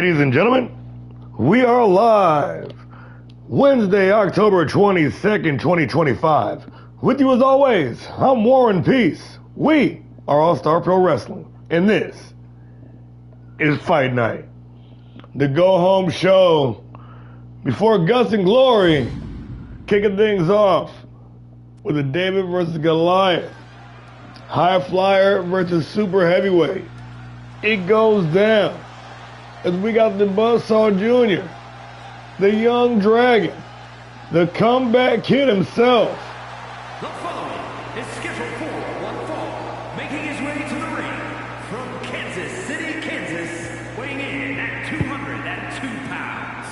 Ladies and gentlemen, we are live. Wednesday, October 22nd, 2025. With you as always, I'm Warren Peace. We are All-Star Pro Wrestling, and this is Fight Night. The go-home show before Gus and Glory kicking things off with a David versus Goliath. High flyer versus super heavyweight. It goes down as we got the Buzzsaw Jr., the Young Dragon, the comeback kid himself. The following is scheduled for one fall, making his way to the ring from Kansas City, Kansas, weighing in at 202 pounds,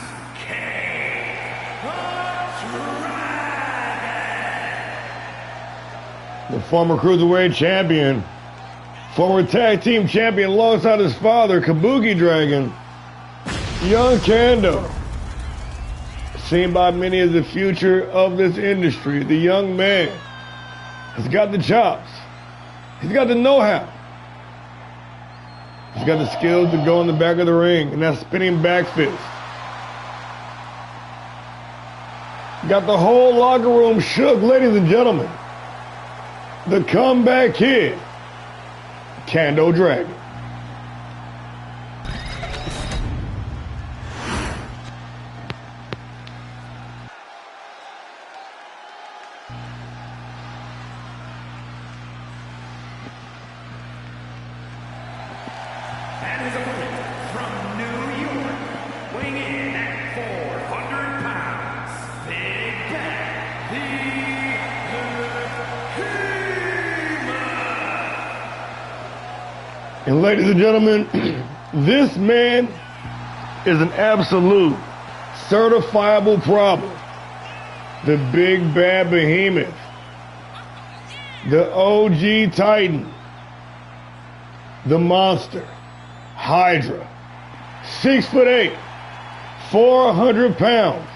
The former Cruiserweight champion, former tag team champion alongside his father, Kabuki Dragon, Young Kando. Seen by many as the future of this industry, the young man has got the chops. He's got the know-how. He's got the skills to go in the back of the ring, and that spinning back fist. Got the whole locker room shook, ladies and gentlemen. The comeback kid, Kando Dragon. and his opponent from New York, weighing in at 400 pounds, Big Bad, the And ladies and gentlemen, this man is an absolute certifiable problem. The Big Bad Behemoth. The OG Titan. The Monster. Hydra. 6'8", 400 pounds.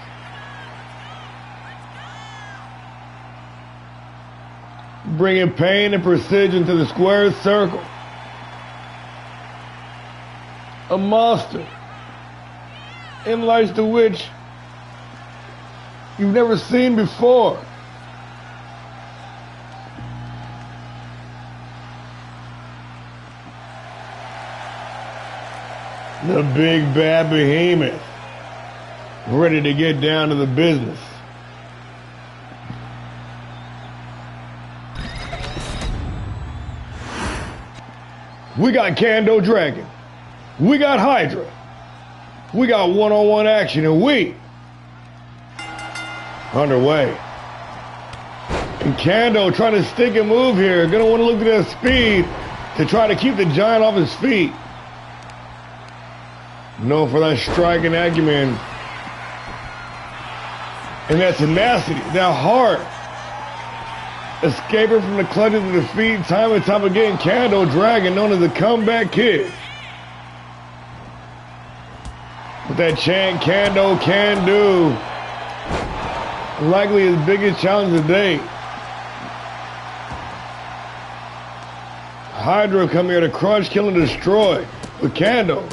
Bringing pain and precision to the square circle. A monster in lights to which you've never seen before. The Big Bad Behemoth, ready to get down to the business. We got Kando Dragon. We got Hydra. We got one-on-one action, and we underway. And Kando trying to stick and move here. Gonna want to look at that speed to try to keep the giant off his feet. Known for that striking acumen and that tenacity, that heart. Escaping from the clutches of defeat time and time again. Kando Dragon, known as the comeback kid. With that chant, Kando can do. Likely his biggest challenge today. Hydra come here to crush, kill, and destroy. With Kando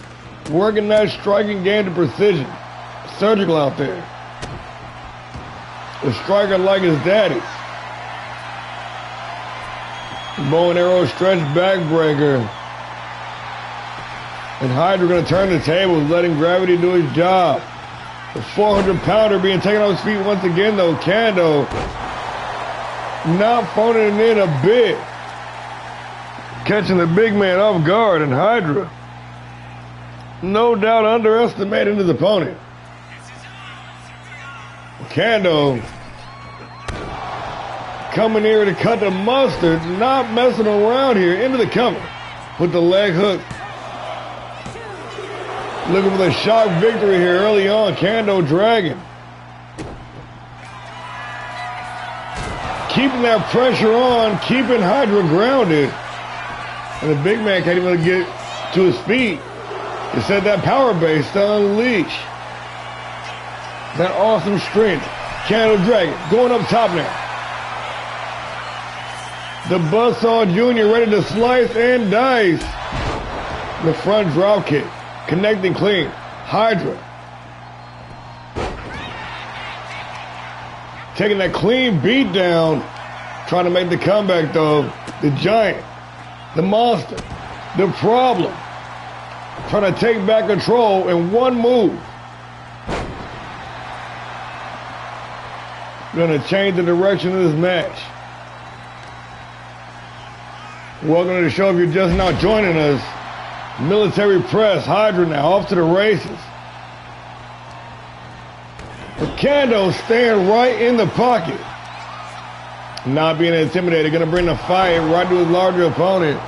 working that striking game to precision. Surgical out there. A striker like his daddy. Bow and arrow stretch backbreaker. And Hydra gonna turn the tables, letting gravity do his job. The 400-pounder being taken off his feet once again, though. Kando not phoning it in a bit. Catching the big man off guard, and Hydra no doubt underestimating his opponent. Kando coming here to cut the mustard, not messing around here, into the cover with the leg hook. Looking for the shock victory here early on. Kando Dragon keeping that pressure on, keeping Hydra grounded. And the big man can't even get to his feet. He said that power base to unleash that awesome strength. Kando Dragon going up top now. The Buzzsaw Jr. ready to slice and dice. The front drop kick. Connecting clean. Hydra. Taking that clean beat down. Trying to make the comeback though. The Giant. The Monster. The Problem. Trying to take back control in one move. Gonna change the direction of this match. Welcome to the show if you're just now joining us. Military Press, Hydra now, off to the races. Kendo staying right in the pocket. Not being intimidated, gonna bring the fight right to his larger opponent.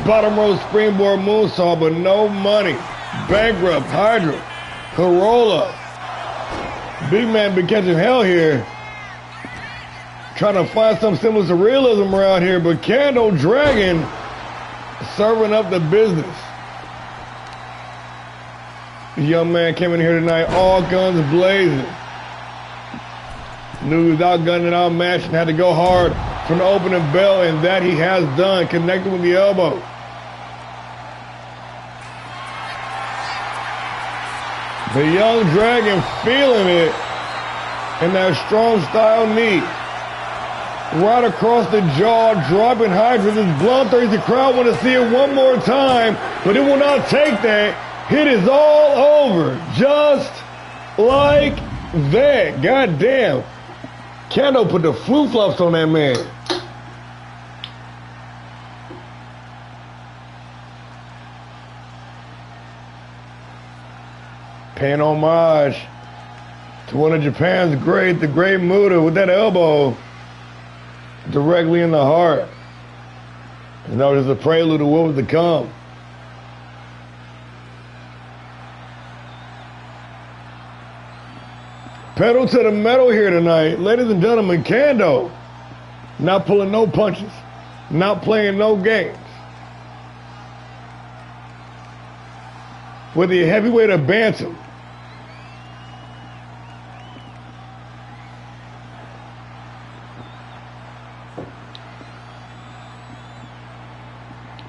Bottom row springboard moonsault, but no money. Bankrupt, Hydra, Corolla. Big man been catching hell here. Trying to find some semblance of realism around here, but Kendo Dragon serving up the business. The young man came in here tonight, all guns blazing. Knew he was outgunning, outmatched, and had to go hard from the opening bell, and that he has done, connected with the elbow. The young Dragon feeling it, and that strong style knee. Right across the jaw, dropping Hydra. This bloodthirsty crowd want to see it one more time, but it will not take that. It is all over, just like that. God damn. Kendo put the flu-flops on that man. Paying homage to one of Japan's great, the great Muda, with that elbow directly in the heart. And that was just a prelude to what was to come. Pedal to the metal here tonight. Ladies and gentlemen, Kendo not pulling no punches, not playing no games. With the heavyweight of Bantam.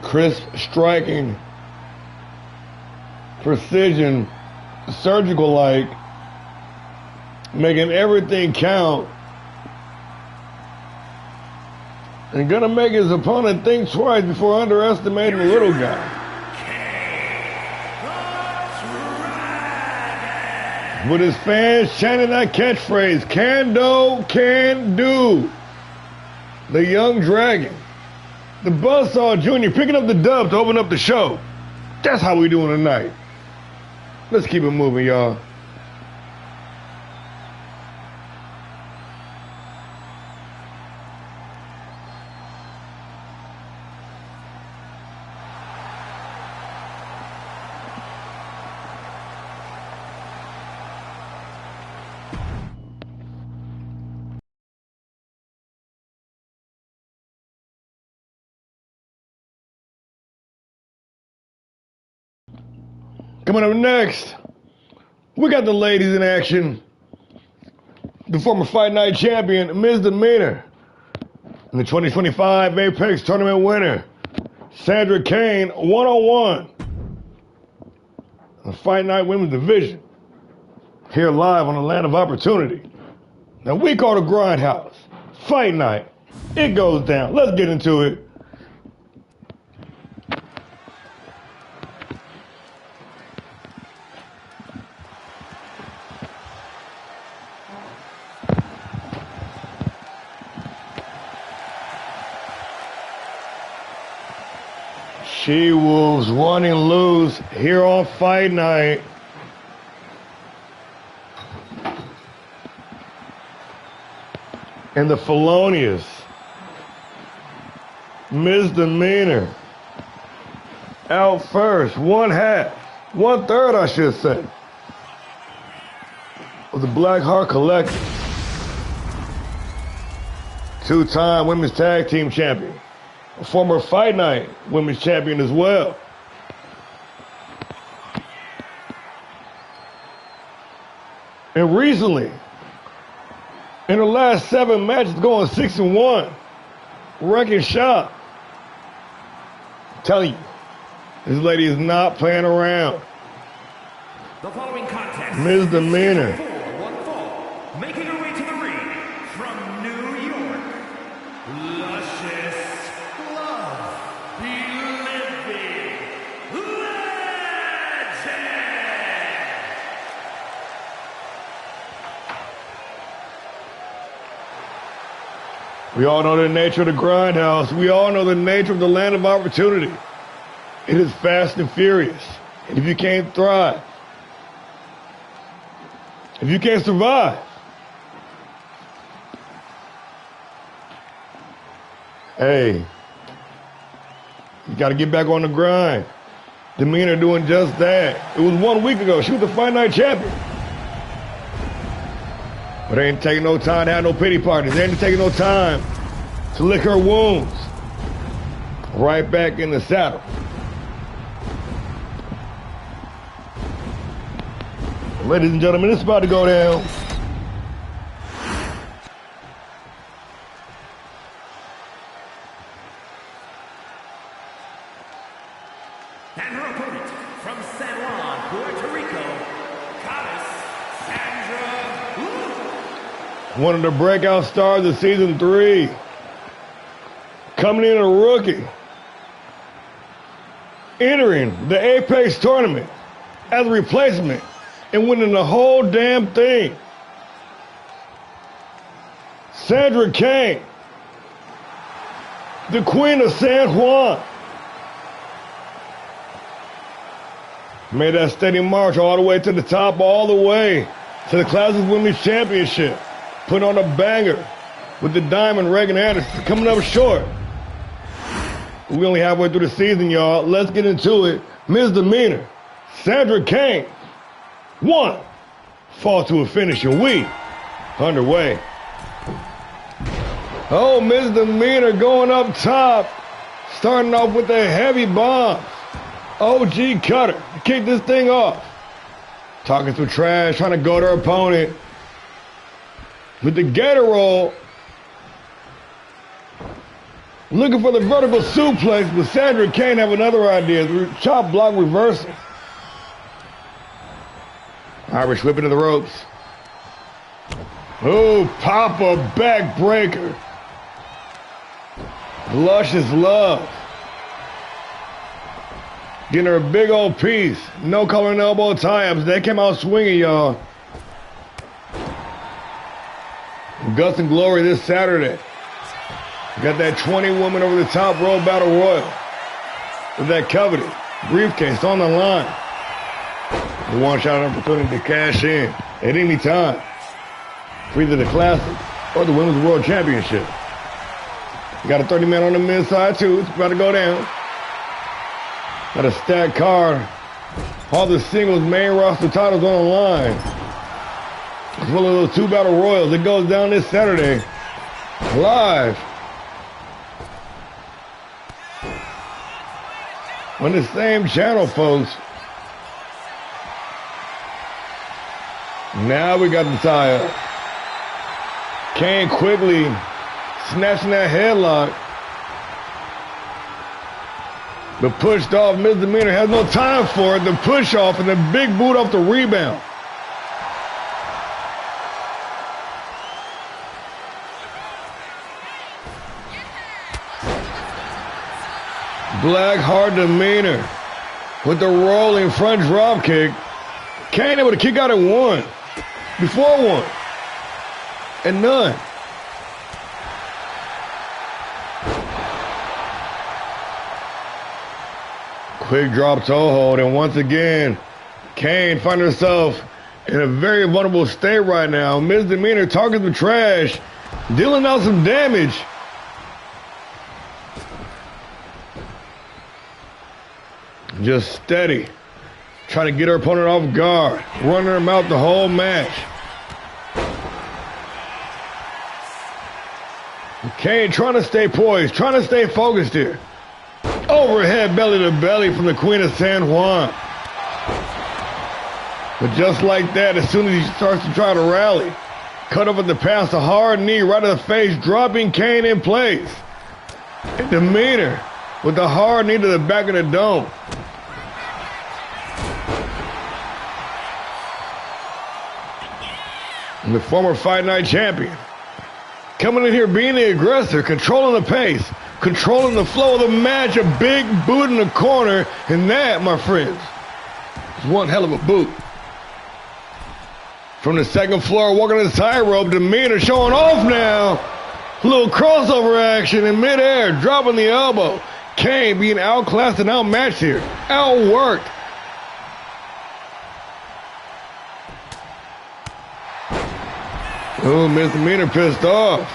Crisp striking, precision, surgical-like, making everything count, and gonna make his opponent think twice before underestimating the little guy. With his fans chanting that catchphrase, Kendo can do. The young Dragon. The Buzzsaw Jr. picking up the dub to open up the show. That's how we doing tonight. Let's keep it moving, y'all. Coming up next, we got the ladies in action. The former Fight Night champion, Misdemeanor. And the 2025 Apex Tournament winner, Sandra Kane, one-on-one. The Fight Night Women's Division. Here live on the Land of Opportunity. Now we call the Grindhouse. Fight Night. It goes down. Let's get into it. She-Wolves running loose here on Fight Night. And the felonious Misdemeanor out first, one-third, I should say, of the Black Heart Collective. Two-time women's tag team champion. A former Fight Night women's champion as well. And recently, in the last 7 matches, going 6-1, wrecking shop. I'm telling you, This lady is not playing around. The following contest Misdemeanor. is scheduled for one fall, making her way to the ring from New York, Luscious Love, the living legend. We all know the nature of the grindhouse. We all know the nature of the land of opportunity. It is fast and furious. And if you can't thrive, if you can't survive, hey, you got to get back on the grind. Demeanor doing just that. It was 1 week ago. She was the FightNight champion. But they ain't taking no time to have no pity parties. They ain't taking no time to lick her wounds. Right back in the saddle. Ladies and gentlemen, it's about to go down. And her opponent from San Juan, Puerto Rico, Goddess Sandra. One of the breakout stars of season 3. Coming in a rookie. Entering the Apex tournament as a replacement and winning the whole damn thing. Sandra Kane, the Queen of San Juan. Made that steady march all the way to the top, all the way to the Classic Women's Championship. Put on a banger with the Diamond Reagan Anderson. Coming up short. We only halfway through the season, y'all. Let's get into it. Misdemeanor. Sandra Kane. 1. Fall to a finish and we underway. Oh, Misdemeanor going up top. Starting off with the heavy bombs. OG Cutter to kick this thing off. Talking some trash, trying to go to her opponent. With the gator roll. Looking for the vertical suplex, but Sandra Kane have another idea. Chop block reversal. Irish whip into the ropes. Oh, Papa backbreaker. Luscious Love. Getting her a big old piece. No collar and elbow tie-ups. They came out swinging, y'all. Guts and Glory this Saturday. Got that 20-woman over the top rope battle royal. With that coveted briefcase on the line. A one-shot opportunity to cash in at any time for either the Classic or the Women's World Championship. Got a 30-man on the men's side, too. It's about to go down. Got a stacked card. All the singles main roster titles on the line. It's one of those 2 battle royals. It goes down this Saturday. Live. On the same channel, folks. Now we got the tie-up. Kane quickly snatching that headlock. But pushed off. Misdemeanor has no time for it. The push off and the big boot off the rebound. Blackheart Demeanor with the rolling front drop kick. Kane able to kick out at 1. Before 1. And none. Quick drop toe hold. And once again, Kane finds herself in a very vulnerable state right now. Misdemeanor targets the trash. Dealing out some damage. Just steady. Trying to get her opponent off guard. Running her mouth the whole match. Kane trying to stay poised. Trying to stay focused here. Overhead belly to belly from the Queen of San Juan. But just like that, as soon as he starts to try to rally, cut off at the pass, a hard knee right to the face, dropping Kane in place. And Demeanor with the hard knee to the back of the dome. The former Fight Night champion. Coming in here being the aggressor, controlling the pace, controlling the flow of the match, a big boot in the corner, and that, my friends, is one hell of a boot. From the second floor, walking the tightrope, Demeanor showing off now. A little crossover action in midair, dropping the elbow. Kane being outclassed and outmatched here, outworked. Oh, Misdemeanor pissed off.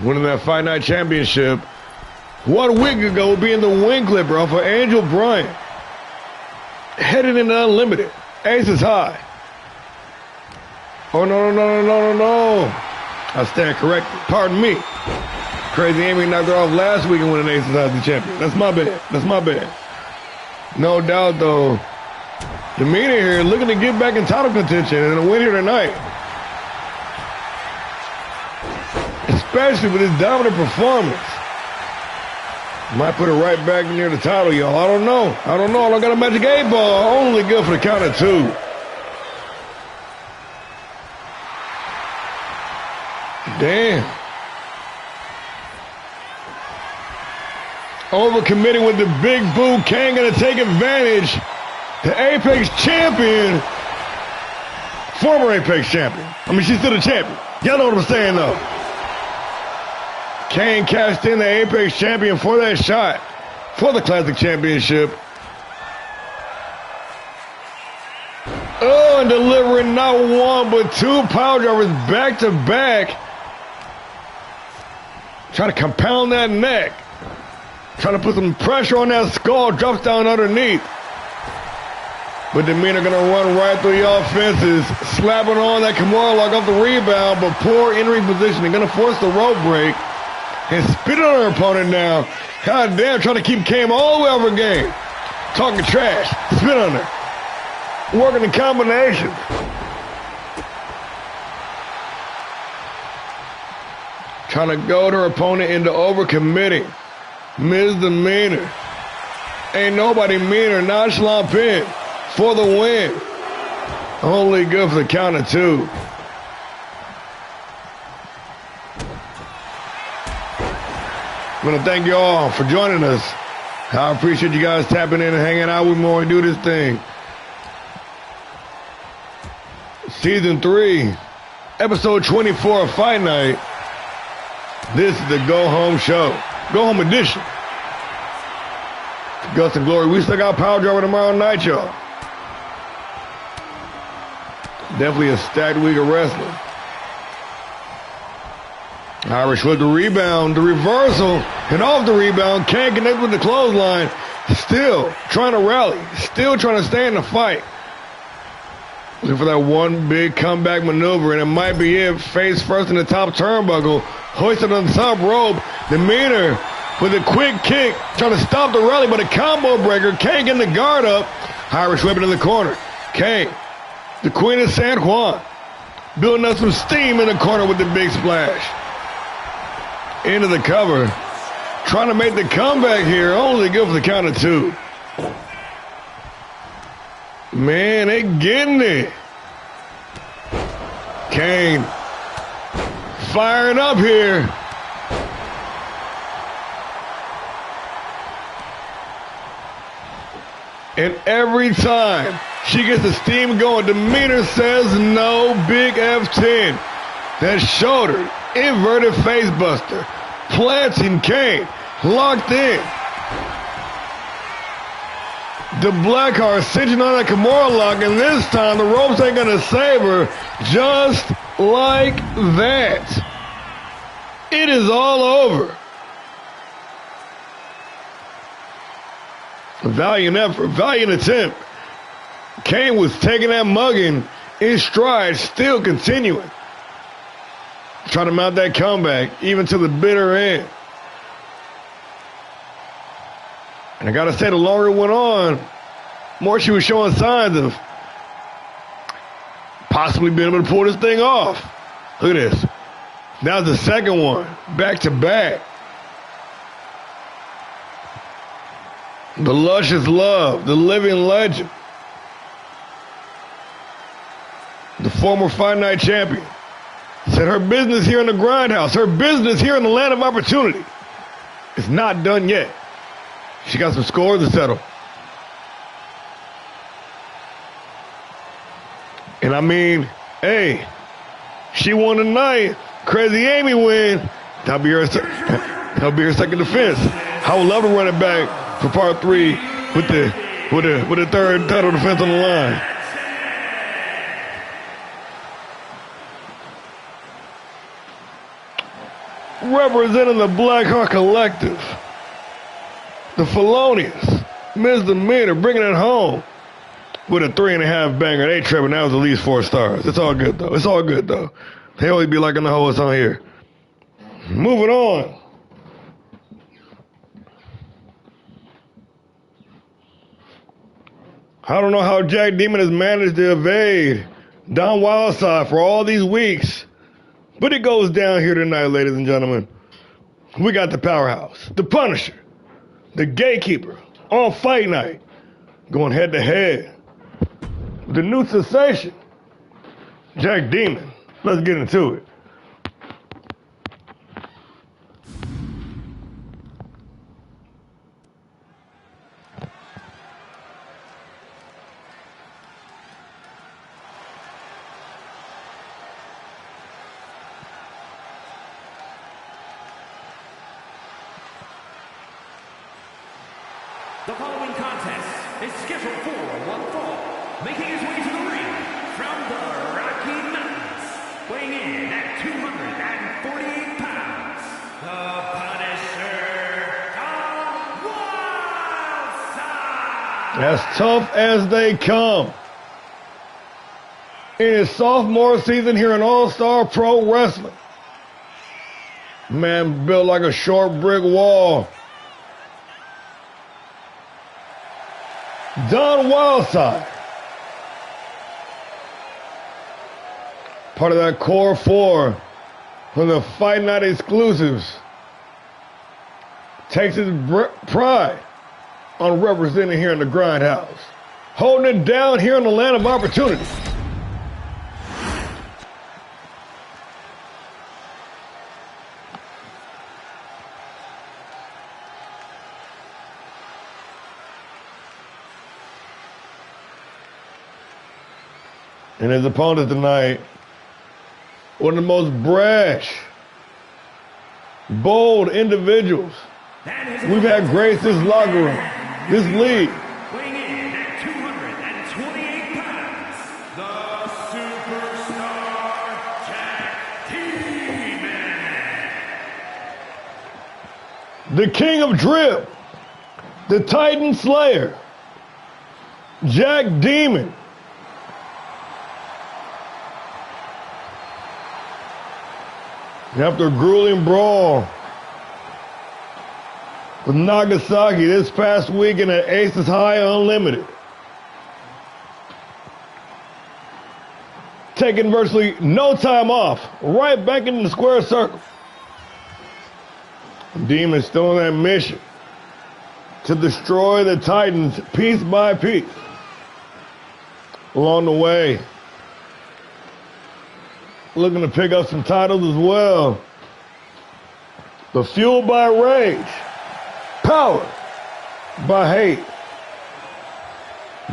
Winning that Fight Night championship 1 week ago, being the wing clipper off of Angel Bryant. Headed into Unlimited. Ace is high. Oh, no. I stand corrected. Pardon me. Crazy Amy knocked her off last week and winning Ace is high as the champion. That's my bad. No doubt, though. Demeanor here looking to get back in title contention and a win here tonight. Especially with his dominant performance. Might put it right back near the title, y'all. I don't know. I don't got a magic 8 ball. Only good for the count of 2. Damn. Overcommitting with the big boot. Kane gonna take advantage. The Apex champion. Former Apex champion. I mean, she's still the champion. Y'all know what I'm saying, though. Kane cashed in the Apex champion for that shot. For the Classic Championship. Oh, and delivering not 1, but 2 power drivers back to back. Trying to compound that neck. Trying to put some pressure on that skull. Drops down underneath. But Demeanor gonna run right through y'all fences, slapping on that Kimura lock off the rebound, but poor in-ring positioning. Gonna force the rope break and spit on her opponent now. God damn, trying to keep Kane all the way over game. Talking trash, spit on her. Working the combinations. Trying to goad her opponent into overcommitting. Misdemeanor. Ain't nobody meaner. Nonchalant pin. For the win. Only good for the count of 2. I want to thank you all for joining us. I appreciate you guys tapping in and hanging out with me when we do this thing. Season 3, episode 24 of Fight Night. This is the Go Home show. Go Home edition. Guts and Glory. We still got Power Driver tomorrow night, y'all. Definitely a stacked week of wrestling. Irish with the rebound, the reversal, and off the rebound. Can't connect with the clothesline. Still trying to rally. Still trying to stay in the fight. Looking for that one big comeback maneuver, and it might be it. Face first in the top turnbuckle. Hoisted on the top rope. Demeanor with a quick kick. Trying to stop the rally, but a combo breaker. Can't get the guard up. Irish whipping in the corner. Kane. The Queen of San Juan, building up some steam in the corner with the big splash. Into the cover, trying to make the comeback here, only good for the count of 2. Man, they getting it. Kane, firing up here. And every time she gets the steam going, Demeanor says no. Big F10. That shoulder, inverted face buster. Planting Kane, locked in. The Blackheart cinching on that Kimura lock, and this time the ropes ain't gonna save her. Just like that. It is all over. Valiant effort, valiant attempt. Kane was taking that mugging in stride, still continuing. Trying to mount that comeback, even to the bitter end. And I gotta say, the longer it went on, more she was showing signs of possibly being able to pull this thing off. Look at this. That was the second one, back to back. The luscious love, the living legend. the former Fight Night champion, said her business here in the grindhouse, her business here in the land of opportunity, is not done yet. She got some scores to settle. And I mean, hey, she won tonight. Crazy Amy win. That'll be her second defense. I would love to run it back for part 3 with the third title defense on the line. Representing the Blackheart Collective, the Felonious Misdemeanor, bringing it home with a 3.5 banger. They tripping. That was at least 4 stars. It's all good though. It's all good though. They always be liking the hoes on here. Moving on. I don't know how Jack Demon has managed to evade Don Wildside for all these weeks, but it goes down here tonight, ladies and gentlemen. We got the powerhouse, the Punisher, the Gatekeeper on Fight Night, going head to head. The new sensation, Jack Demon. Let's get into it. The following contest is scheduled for one fall, making his way to the ring from the Rocky Mountains, weighing in at 248 pounds, the Punisher, Don Wildside. As tough as they come. In his sophomore season here in All-Star Pro Wrestling. Man built like a short brick wall. Don Wildside, part of that core 4 from the Fight Night exclusives, takes his pride on representing here in the grindhouse, holding it down here in the land of opportunity. And his opponent tonight, one of the most brash, bold individuals we've had graced this locker room, this league. Weighing in at 228 pounds, the superstar Jack Demon. The king of drip, the Titan Slayer, Jack Demon. After a grueling brawl with Nagasaki this past weekend at Aces High Unlimited, taking virtually no time off, right back into the square circle. Demon still on that mission to destroy the Titans piece by piece. Along the way, looking to pick up some titles as well. But fueled by rage, powered by hate.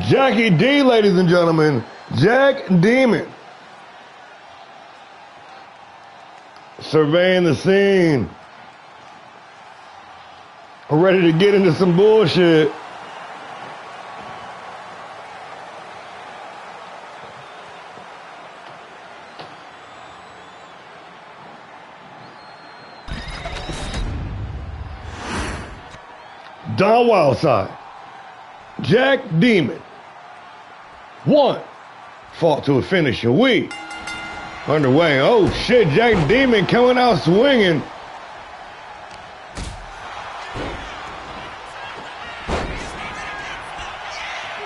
Jackie D, ladies and gentlemen, Jack Demon. Surveying the scene. Ready to get into some bullshit. Don Wildside, Jack Demon, 1, fought to a finish, and we underway. Oh shit, Jack Demon coming out swinging.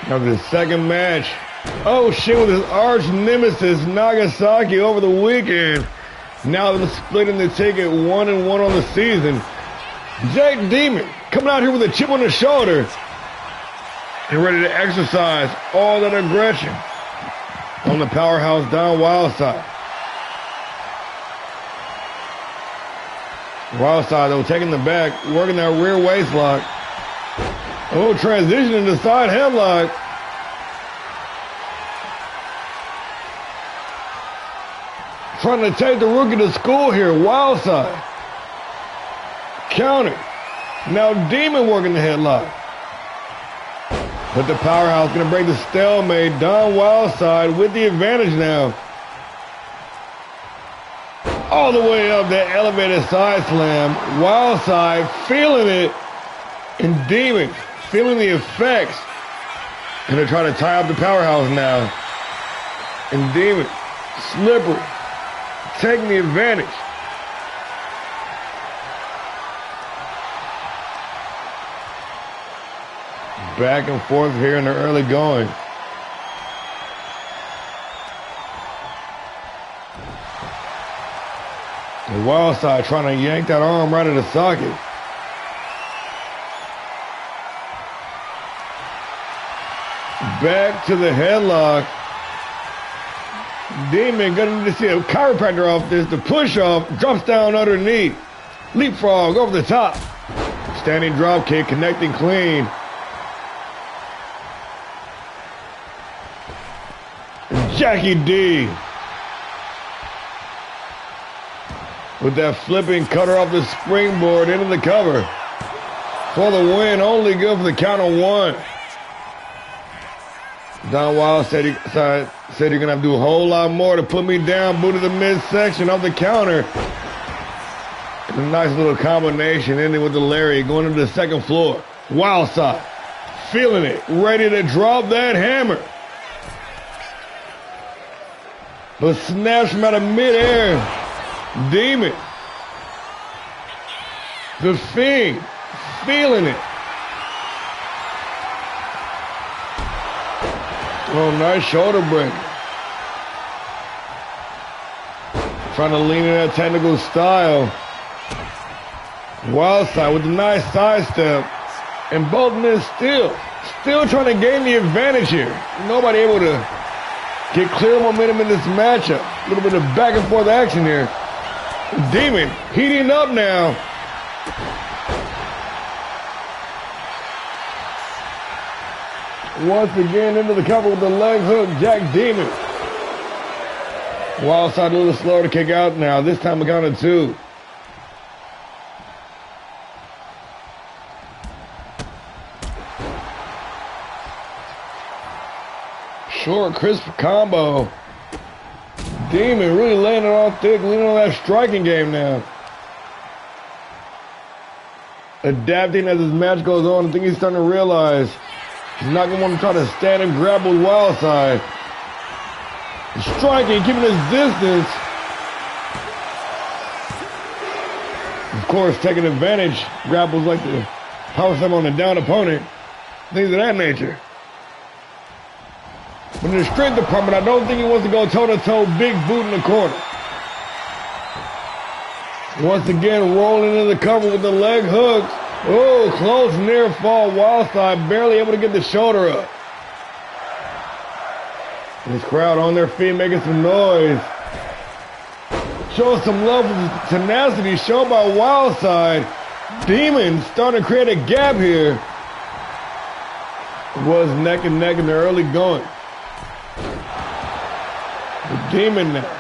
After the second match, oh shit, with his arch nemesis Nagasaki over the weekend. Now they're splitting the ticket 1-1 on the season. Jack Demon coming out here with a chip on his shoulder and ready to exercise all that aggression. On the powerhouse down wild side. Wild side though, taking the back, working that rear waist lock. Oh, transitioning to side headlock. Trying to take the rookie to school here. Wild side. Counter. Now Demon working the headlock. But the powerhouse going to break the stalemate. Don Wild side with the advantage now. All the way up that elevated side slam. Wild side feeling it. And Demon feeling the effects. And they're trying to tie up the powerhouse now. And Demon slippery. Taking the advantage. Back and forth here in the early going. The wild side trying to yank that arm right out of the socket. Back to the headlock. Demon gonna need to see a chiropractor off this. The push off, drops down underneath. Leapfrog over the top. Standing drop kick, connecting clean. Jackie D with that flipping cutter off the springboard into the cover. For the win, only good for the count of one. Don Wild said you're going to have to do a whole lot more to put me down. Boot to the midsection off the counter. And a nice little combination ending with the lariat going into the second floor. Wild side. Feeling it. Ready to drop that hammer. But snaps from out of midair. Demon. The Fiend. Feeling it. Oh, nice shoulder break. Trying to lean in that technical style. Wild side with a nice sidestep. And both men still trying to gain the advantage here. Nobody able to get clear momentum in this matchup. A little bit of back and forth action here. Demon heating up now. Once again into the cover with the leg hook, Jack Demon. Wild side a little slower to kick out now. This time a count of two. Short, crisp combo. Demon really laying it on thick, leaning on that striking game now. Adapting as his match goes on. I think he's starting to realize he's not going to want to try to stand and grab with wild side. Striking, keeping his distance. Of course, taking advantage. Grapples like the power slam on the down opponent. Things of that nature. But in the strength department, I don't think he wants to go toe-to-toe, big boot in the corner. Once again, rolling into the cover with the leg hooks. Oh, close near fall. Wild side barely able to get the shoulder up. This crowd on their feet making some noise. Show some love for the tenacity shown by Wild side. Demon starting to create a gap here. It was neck and neck in the early going. The Demon now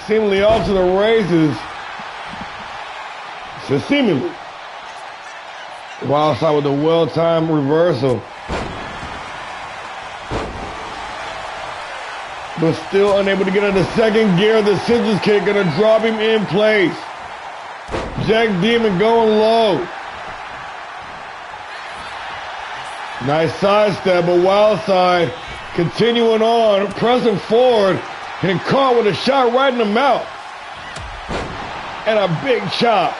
seemingly off to the races. So seemingly. Wild side with a well-timed reversal. But still unable to get into second gear. The scissors kick gonna drop him in place. Jack Demon going low. Nice sidestep, but Wild side continuing on, pressing forward, and caught with a shot right in the mouth. And a big chop.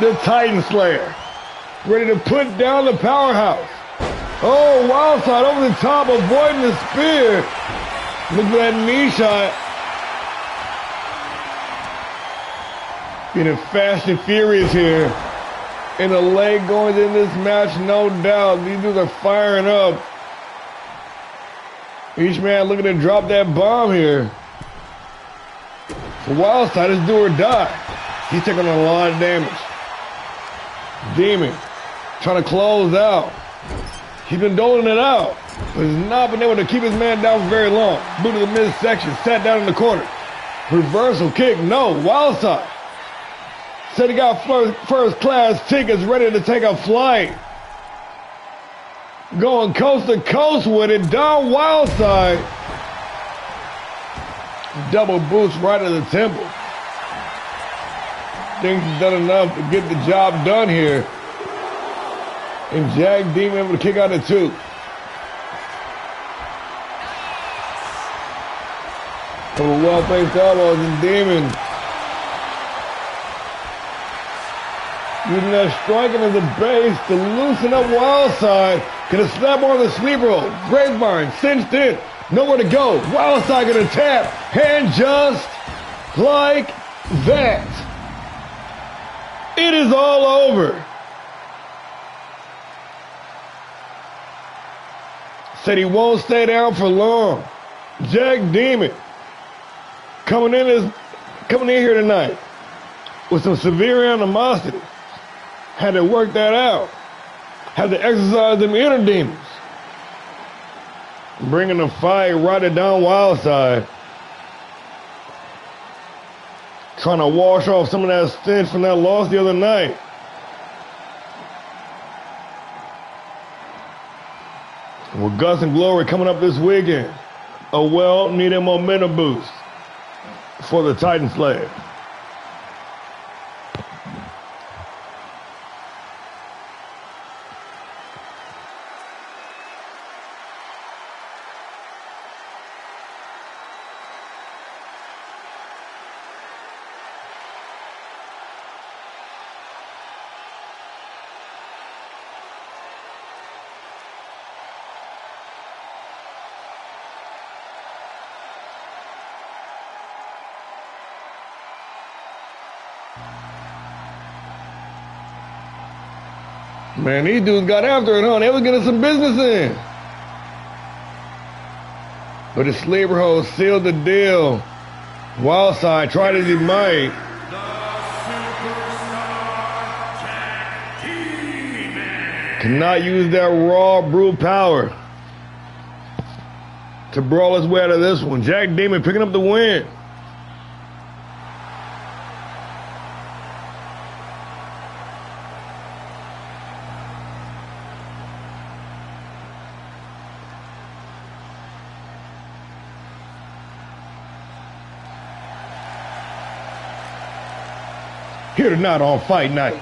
The Titan Slayer, ready to put down the powerhouse. Oh, Wild side over the top, avoiding the spear. Look at that knee shot. Getting fast and furious here. And the leg going in this match, no doubt. These dudes are firing up. Each man looking to drop that bomb here. For Wildside, it's do or die. He's taking on a lot of damage. Demon trying to close out. He's been doling it out, but has not been able to keep his man down for very long. Boot to the midsection, sat down in the corner. Reversal kick, no, Wildside. Said he got first class tickets ready to take a flight. Going coast to coast with it, down Wildside. Double boots right at the temple. Thinks he's done enough to get the job done here. And Jack Demon able to kick out at 2. Couple well-placed elbows and Demon using that striking as a base to loosen up Wildside. Gonna slap on the sleeper hold. Grapevine cinched in. Nowhere to go. Wildside gonna tap. And just like that, it is all over. Said he won't stay down for long. Jack Demon coming in here tonight with some severe animosity. Had to work that out. Had to exercise them inner demons. Bringing the fight right it down Wildside. Trying to wash off some of that stench from that loss the other night. With Guts and Glory coming up this weekend. A well-needed momentum boost for the Titan Slayer. Man, these dudes got after it, huh? They was getting some business in. But the sleeper hold sealed the deal. Wildside tried as he might. Cannot use that raw, brute power to brawl his way out of this one. Jack Demon picking up the win. Here tonight on Fight Night.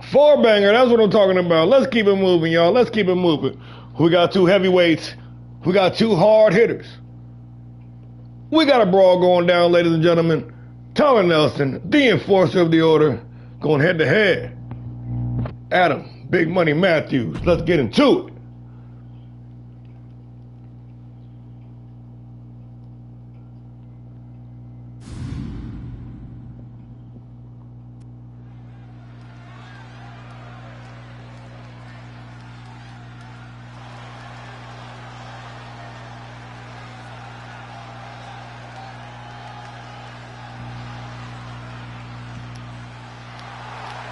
4-banger, that's what I'm talking about. Let's keep it moving, y'all. Let's keep it moving. We got 2 heavyweights. We got 2 hard hitters. We got a brawl going down, ladies and gentlemen. Tyler Nelson, the enforcer of the order, going head to head. Adam, Big Money Matthews. Let's get into it.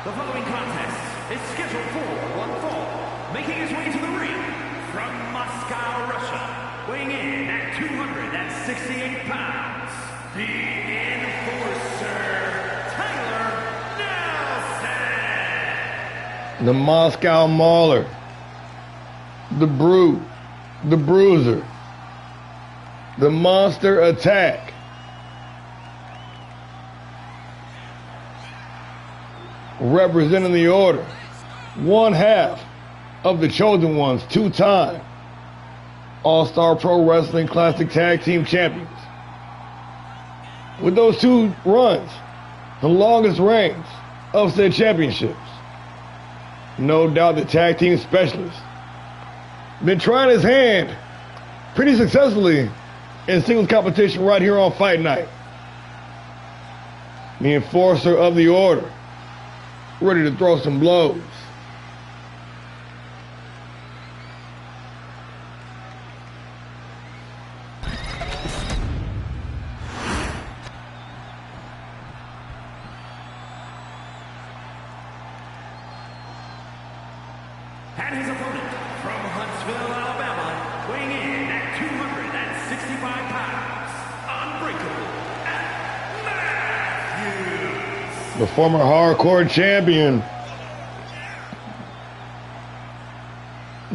The following contest is scheduled for one fall, making his way to the ring from Moscow, Russia, weighing in at 268 pounds, the enforcer, Tyler Nelson. The Moscow Mauler, the Brute, the Bruiser, the Monster Attack. Representing the order, one half of the Chosen Ones, 2-time All-Star Pro Wrestling Classic Tag Team Champions. With those 2 runs, the longest reigns of said championships. No doubt the tag team specialist. Been trying his hand pretty successfully in singles competition right here on Fight Night. The enforcer of the order, ready to throw some blows. And his opponent from Huntsville, Alabama, weighing in at 265 pounds, unbreakable, Matthews. The former hardcore champion.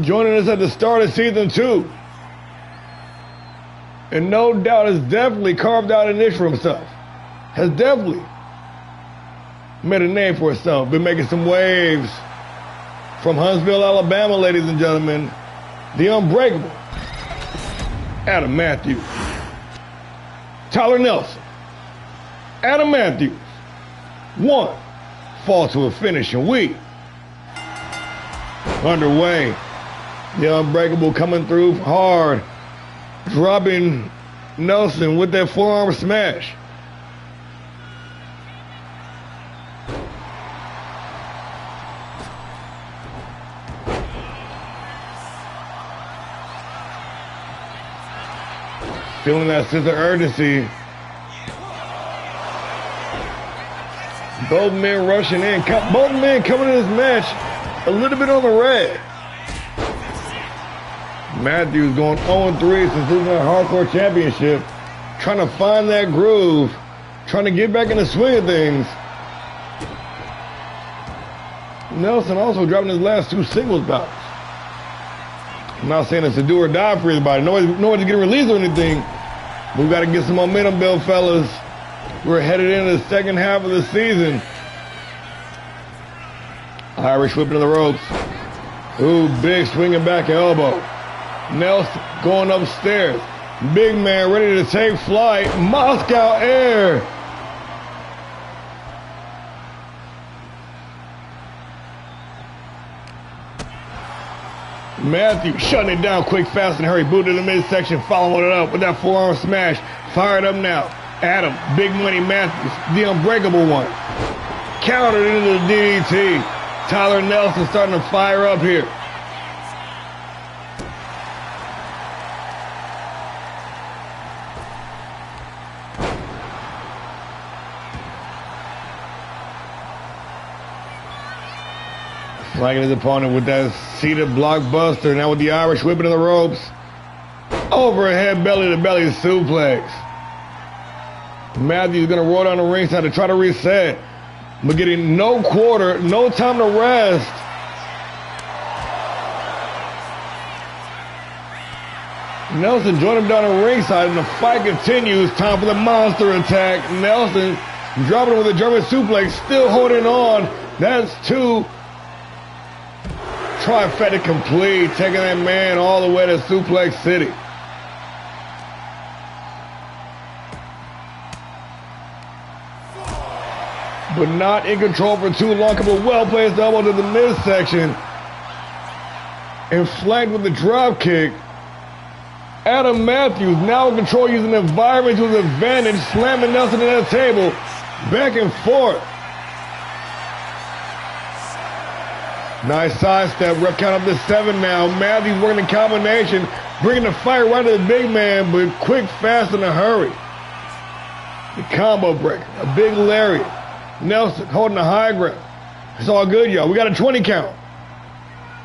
Joining us at the start of season 2. And no doubt has definitely carved out a niche for himself. Has definitely made a name for himself. Been making some waves. From Huntsville, Alabama, ladies and gentlemen, the unbreakable Adam Matthews. Tyler Nelson. Adam Matthews. 1. Fall to a finish, and we underway. The unbreakable coming through hard, dropping Nelson with that forearm smash. Feeling that sense of urgency. Both men rushing in. Both men coming in this match a little bit on the red. Matthews going 0-3 since losing that hardcore championship. Trying to find that groove. Trying to get back in the swing of things. Nelson also dropping his last 2 singles bouts. I'm not saying it's a do or die for anybody. Nobody's getting released or anything. We've got to get some momentum built, fellas. We're headed into the second half of the season. Irish whip into the ropes. Ooh, big swinging back elbow. Nelson going upstairs. Big man ready to take flight. Moscow Air. Matthews shutting it down quick, fast, and hurry. Boot to the midsection, following it up with that forearm smash. Fired up now. Adam, Big Money Matthews, the unbreakable one. Countered into the DDT. Tyler Nelson starting to fire up here. Flanking his opponent with that seated blockbuster. Now with the Irish whipping in the ropes. Overhead belly-to-belly suplex. Matthews going to roll down the ringside to try to reset. But getting no quarter, no time to rest. Nelson joined him down the ringside and the fight continues. Time for the monster attack. Nelson dropping him with a German suplex, still holding on. That's 2. Trifecta complete, taking that man all the way to Suplex City. But not in control for too long. Couple of well-placed elbow to the midsection. And flanked with the drop kick. Adam Matthews now in control, using the environment to his advantage, slamming Nelson to that table. Back and forth. Nice sidestep, rep count up to 7 now. Matthews working the combination, bringing the fight right to the big man, but quick, fast, in a hurry. The combo breaker, a big lariat. Nelson holding the high ground. It's all good, y'all. We got a 20 count.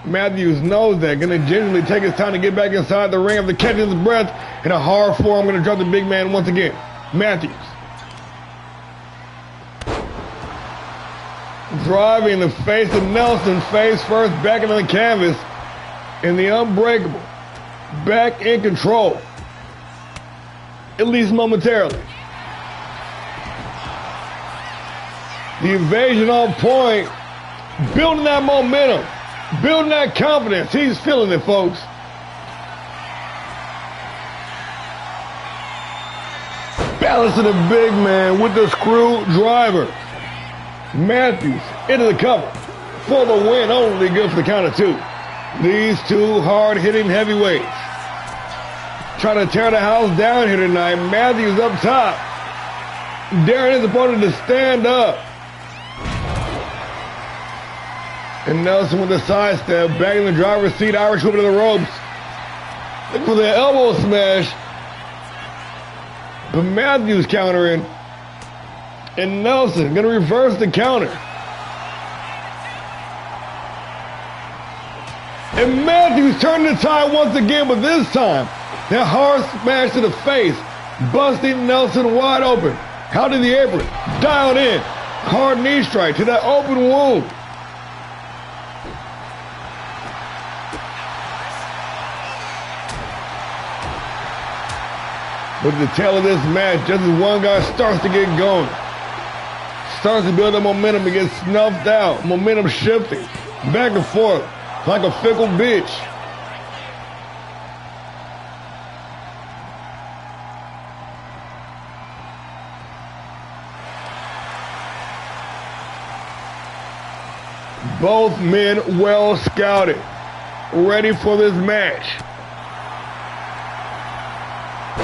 Matthews knows that. Gonna gingerly take his time to get back inside the ring after catching his breath in a hard form. Gonna drop the big man once again. Matthews. Driving the face of Nelson, face first, back into the canvas. And the unbreakable back in control. At least momentarily. The evasion on point. Building that momentum. Building that confidence. He's feeling it, folks. Balancing the big man with the screwdriver. Matthews into the cover for the win. Only good for the count of 2. These 2 hard-hitting heavyweights trying to tear the house down here tonight. Matthews up top, daring his opponent to stand up. And Nelson with the sidestep, back in the driver's seat, Irish whip to the ropes. Look for the elbow smash. But Matthews countering. And Nelson going to reverse the counter. And Matthews turned the tide once again, but this time, that hard smash to the face, busting Nelson wide open. Out of the apron, dialed in. Hard knee strike to that open wound. But the tail of this match, just as one guy starts to get going, starts to build up momentum and gets snuffed out. Momentum shifting back and forth like a fickle bitch. Both men well scouted, ready for this match.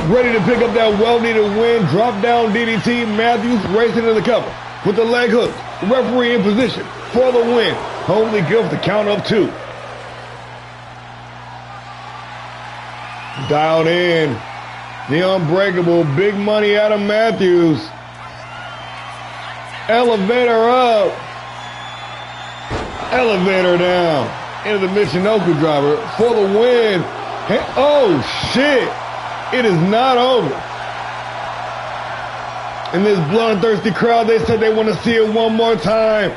Ready to pick up that well-needed win. Drop down DDT. Matthews racing to the cover with the leg hook. Referee in position for the win. Only give the count of 2. Dialed in. The unbreakable. Big money out of Matthews. Elevator up. Elevator down. Into the Michinoku driver for the win. And, oh, shit. It is not over. In this bloodthirsty crowd, they said they want to see it one more time.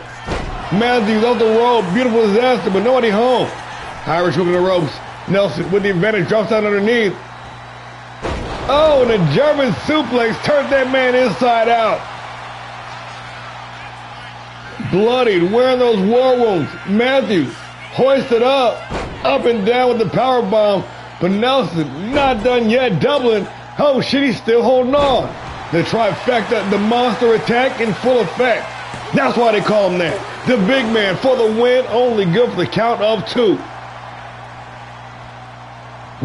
Matthews off the rope. Beautiful disaster, but nobody home. Irish hook in the ropes. Nelson with the advantage drops down underneath. Oh, and the German suplex turned that man inside out. Bloodied, wearing those war wounds. Matthews hoisted up and down with the power bomb. But Nelson not done yet, doubling. Oh shit, he's still holding on. The trifecta, the monster attack in full effect. That's why they call him that. The big man for the win, only good for the count of 2.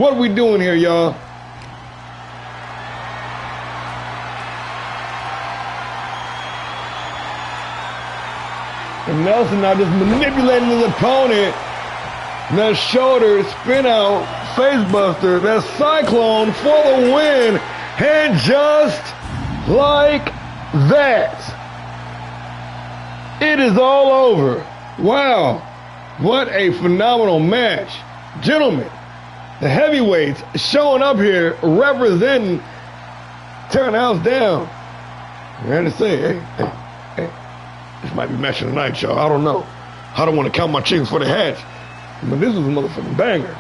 What are we doing here, y'all? And Nelson now just manipulating his opponent. That shoulder, spin out, face buster, that cyclone for the win. And just like that, it is all over. Wow, what a phenomenal match. Gentlemen, the heavyweights showing up here representing, tearing the house down. I had to say, hey, this might be match of the night, y'all. I don't know. I don't want to count my chickens for the hatch. But this was a motherfucking banger.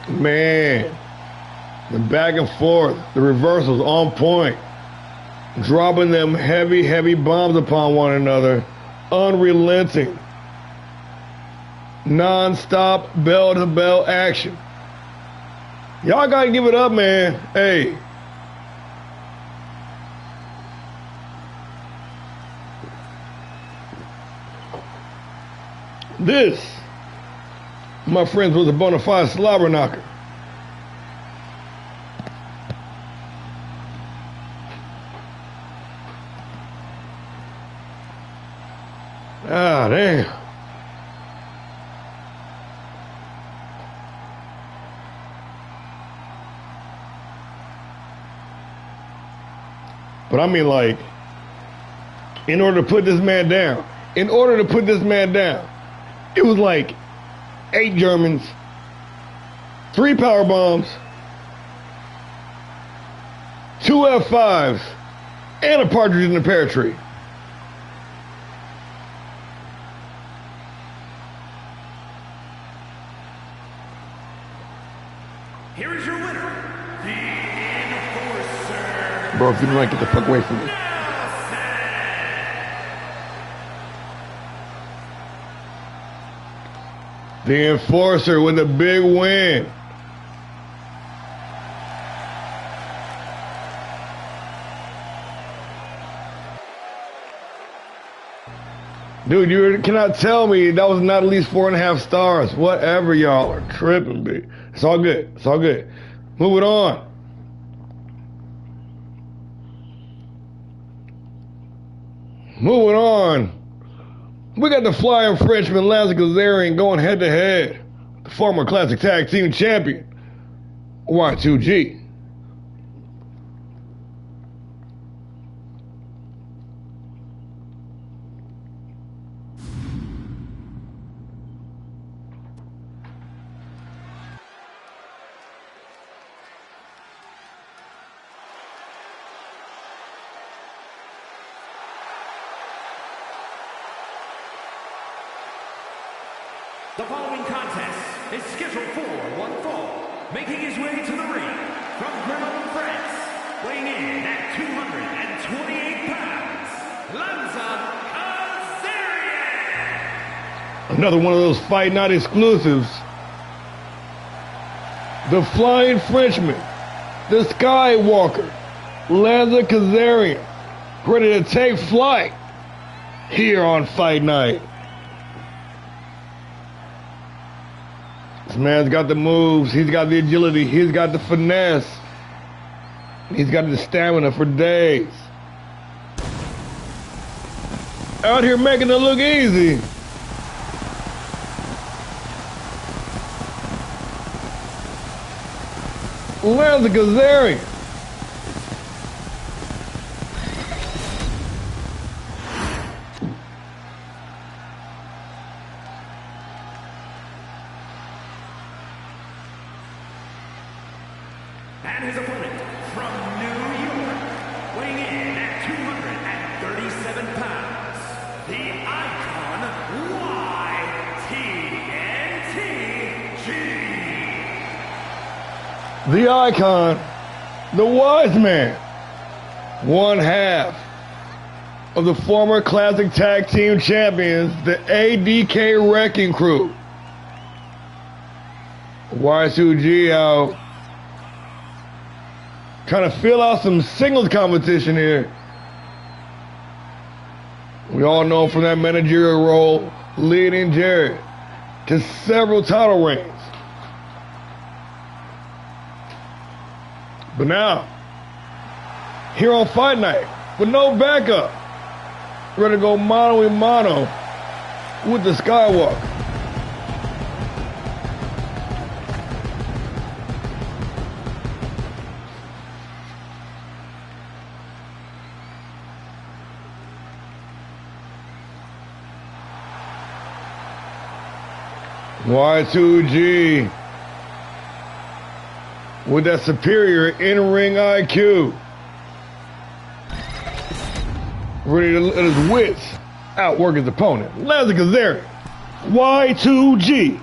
Man, the back and forth, the reversals on point. Dropping them heavy, heavy bombs upon one another. Unrelenting. Non-stop bell-to-bell action. Y'all gotta give it up, man. Hey. This, my friends, was a bona fide slobber knocker. Ah, damn. But I mean, like, in order to put this man down, it was like 8 Germans, 3 power bombs, 2 F5s, and a partridge in the pear tree. Here is your winner, the Enforcer. Bro, if you don't like, get the fuck away from me. The Enforcer with a big win. Dude, you cannot tell me that was not at least 4.5 stars. Whatever, y'all are tripping, B. It's all good. It's all good. Moving on. Moving on. We got the Flying Frenchman, Lance Kazarian, going head-to-head. The former Classic Tag Team Champion, Y2G. The following contest is scheduled for one fall. Making his way to the ring from Grenoble, France, weighing in at 228 pounds, Lanza Kazarian. Another one of those Fight Night exclusives. The Flying Frenchman, the Skywalker, Lanza Kazarian, ready to take flight here on Fight Night. This man's got the moves, he's got the agility, he's got the finesse, he's got the stamina for days. Out here making it look easy. Lanza Kazarian. And his opponent from New York, weighing in at 237 pounds, the Icon YTNTG. The Icon, the Wise Man, one half of the former Classic Tag Team Champions, the ADK Wrecking Crew. Y2G out, trying to fill out some singles competition here. We all know from that managerial role, leading Jarrett to several title reigns. But now, here on Fight Night, with no backup, ready to go mano a mano with the Skywalker. Y2G with that superior in-ring IQ, ready to let his wits outwork his opponent. Lanza Kazarian, Y2G.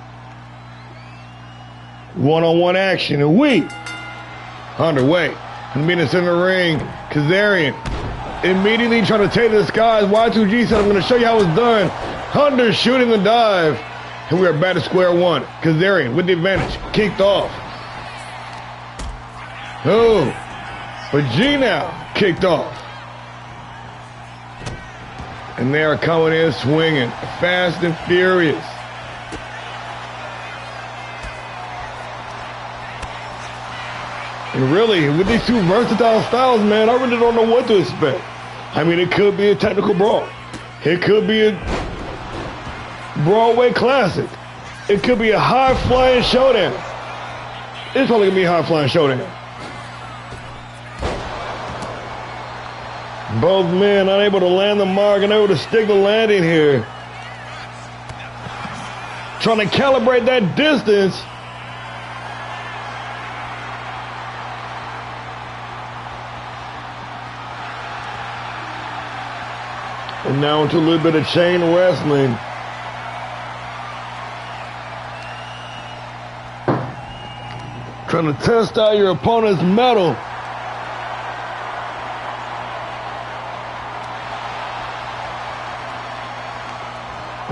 One-on-one action, and we underway. And minutes in the ring, Kazarian immediately trying to take to the skies. Y2G said, I'm going to show you how it's done. Hunter shooting the dive. And we are back to square one. Kazarian with the advantage, kicked off. Oh, but G now kicked off. And they are coming in swinging, fast and furious. And really, with these two versatile styles, man, I really don't know what to expect. I mean, it could be a technical brawl. It could be a Broadway classic. It could be a high-flying showdown. It's probably gonna be a high-flying showdown. Both men unable to land the mark and able to stick the landing here. Trying to calibrate that distance. And now into a little bit of chain wrestling. Trying to test out your opponent's mettle.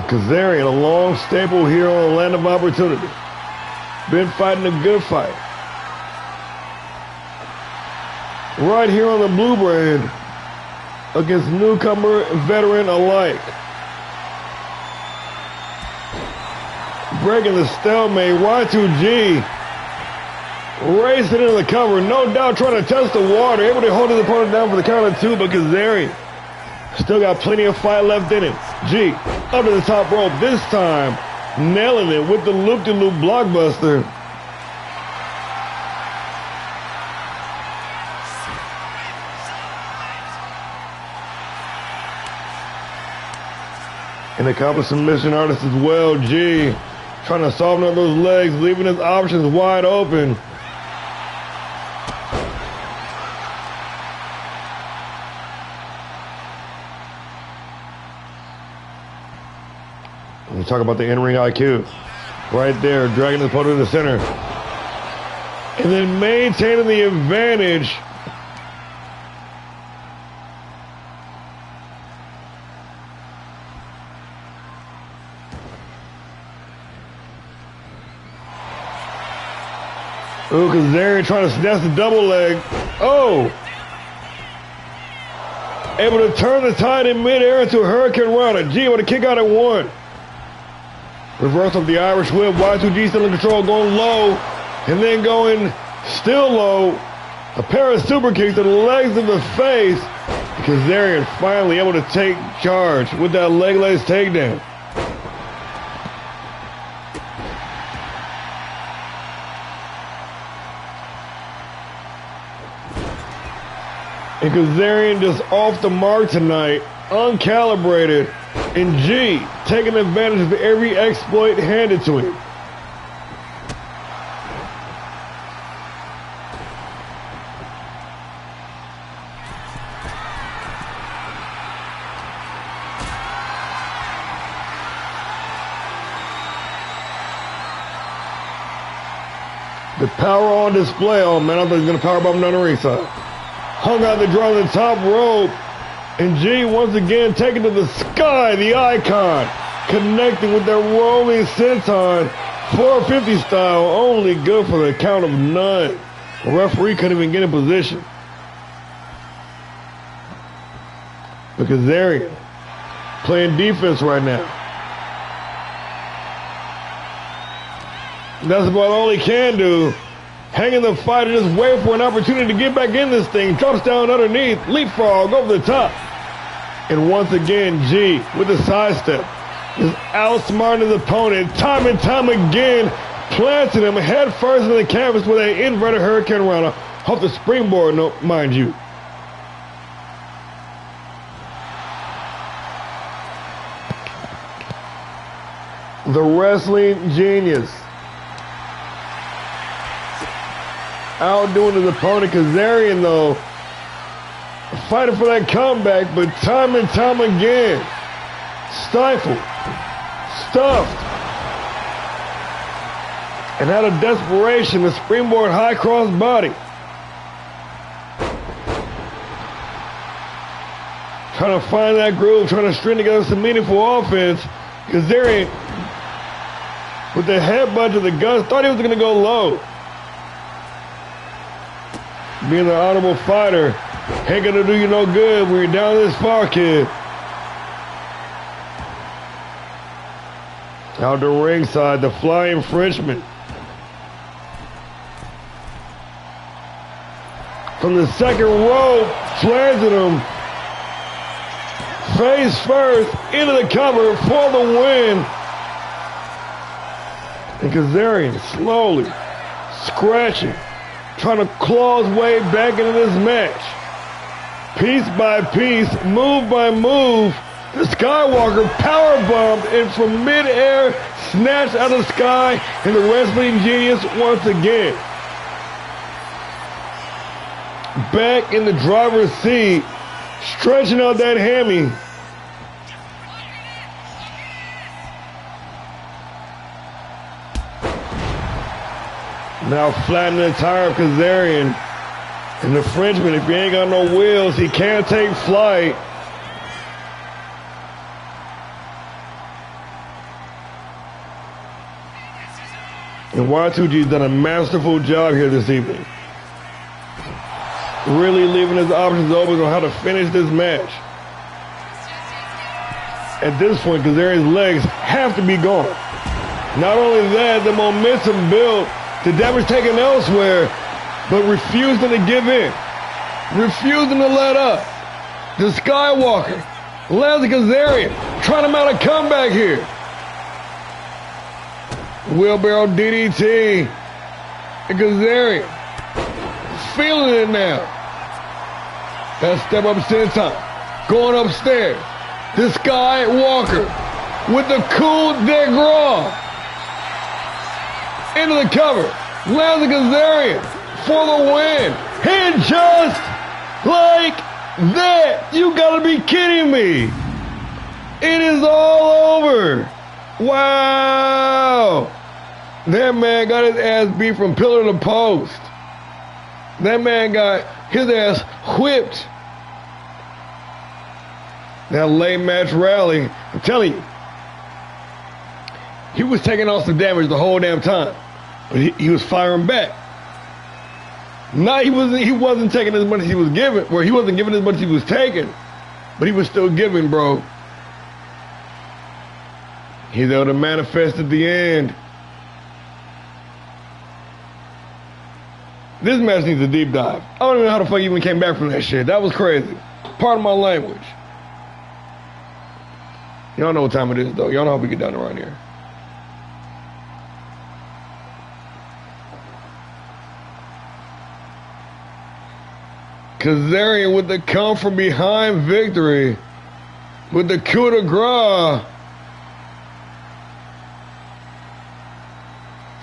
Kazarian, a long staple here on the Land of Opportunity. Been fighting a good fight. Right here on the blue brand against newcomer and veteran alike. Breaking the stalemate, Y2G racing into the cover, no doubt trying to test the water, able to hold his opponent down for the count of two, but Kazarian still got plenty of fight left in him. G, up to the top rope, this time nailing it with the loop-de-loop blockbuster. An accomplished submission artist as well, G, trying to soften up those legs, leaving his options wide open. We talk about the in-ring IQ. Right there, dragging his opponent to the center. And then maintaining the advantage. Ooh, Kazarian trying to snatch the double leg. Oh! Able to turn the tide in midair into a Hurricane Rana. G with a kick out at 1. Reverse of the Irish whip. Y2G still in control, going low. And then going still low. A pair of super kicks to the legs of the face. Kazarian finally able to take charge with that leg lace takedown. And Kazarian just off the mark tonight, uncalibrated, and G taking advantage of every exploit handed to him. The power on display. Oh man, I thought he was going to powerbomb down the ringside. Hung out the draw on the top rope. And G once again taken to the sky, the icon. Connecting with that rolling senton. 450 style, only good for the count of none. The referee couldn't even get in position. But Kazarian playing defense right now. That's about all he can do. Hanging the fight and just wait for an opportunity to get back in this thing. Drops down underneath, leapfrog over the top. And once again, G with the sidestep is outsmarting his opponent time and time again, planting him head first in the canvas with an inverted Hurricane Rana off the springboard, no, mind you. The wrestling genius. Outdoing his opponent. Kazarian, though, fighting for that comeback, but time and time again, stifled, stuffed, and out of desperation, the springboard high cross body. Trying to find that groove, trying to string together some meaningful offense. Kazarian, with the headbutt to the guts, thought he was going to go low. Being an honorable fighter ain't gonna do you no good when you're down this far, kid. Out the ringside, the flying Frenchman. From the second rope, planted him. Face first, into the cover for the win. And Kazarian slowly scratching, trying to claw his way back into this match. Piece by piece, move by move, the Skywalker powerbombed and from midair, snatched out of the sky, and the wrestling genius once again. Back in the driver's seat, stretching out that hammy. Now flattening the tire of Kazarian. And the Frenchman, if he ain't got no wheels, he can't take flight. And Y2G's done a masterful job here this evening. Really leaving his options open on how to finish this match. At this point, Kazarian's legs have to be gone. Not only that, the momentum built, the damage taken elsewhere, but refusing to give in, refusing to let up. The Skywalker, Leslie Kazarian, trying to mount a comeback here. Wheelbarrow DDT, and Kazarian feeling it now. That step up senton, going upstairs. The Skywalker with the coup de grace. Into the cover, Leslie Kazarian for the win. And just like that, you gotta be kidding me. It is all over. Wow. That man got his ass beat from pillar to post. That man got his ass whipped. That late match rally, I'm telling you, he was taking off some damage the whole damn time. But he was firing back. He wasn't taking as much as he was giving, or he wasn't giving as much as he was taking, but he was still giving, bro. He's able to manifest at the end. This match needs a deep dive. I don't even know how the fuck he even came back from that shit. That was crazy. Pardon my language. Y'all know what time it is, though. Y'all know how we get done around here. Kazarian with the come from behind victory. With the coup de grace.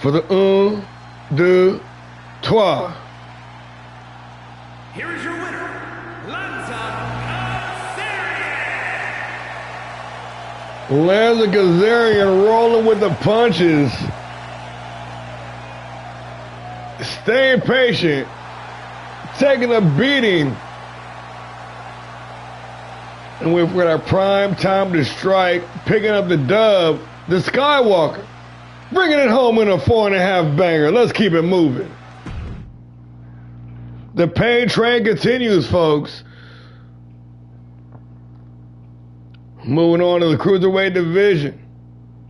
For the 1, 2, 3. Here is your winner, Lanza Kazarian. Lanza Kazarian rolling with the punches. Staying patient. Taking a beating. And we've got our prime time to strike. Picking up the dub. The Skywalker. Bringing it home in a 4.5 banger. Let's keep it moving. The pain train continues, folks. Moving on to the Cruiserweight division.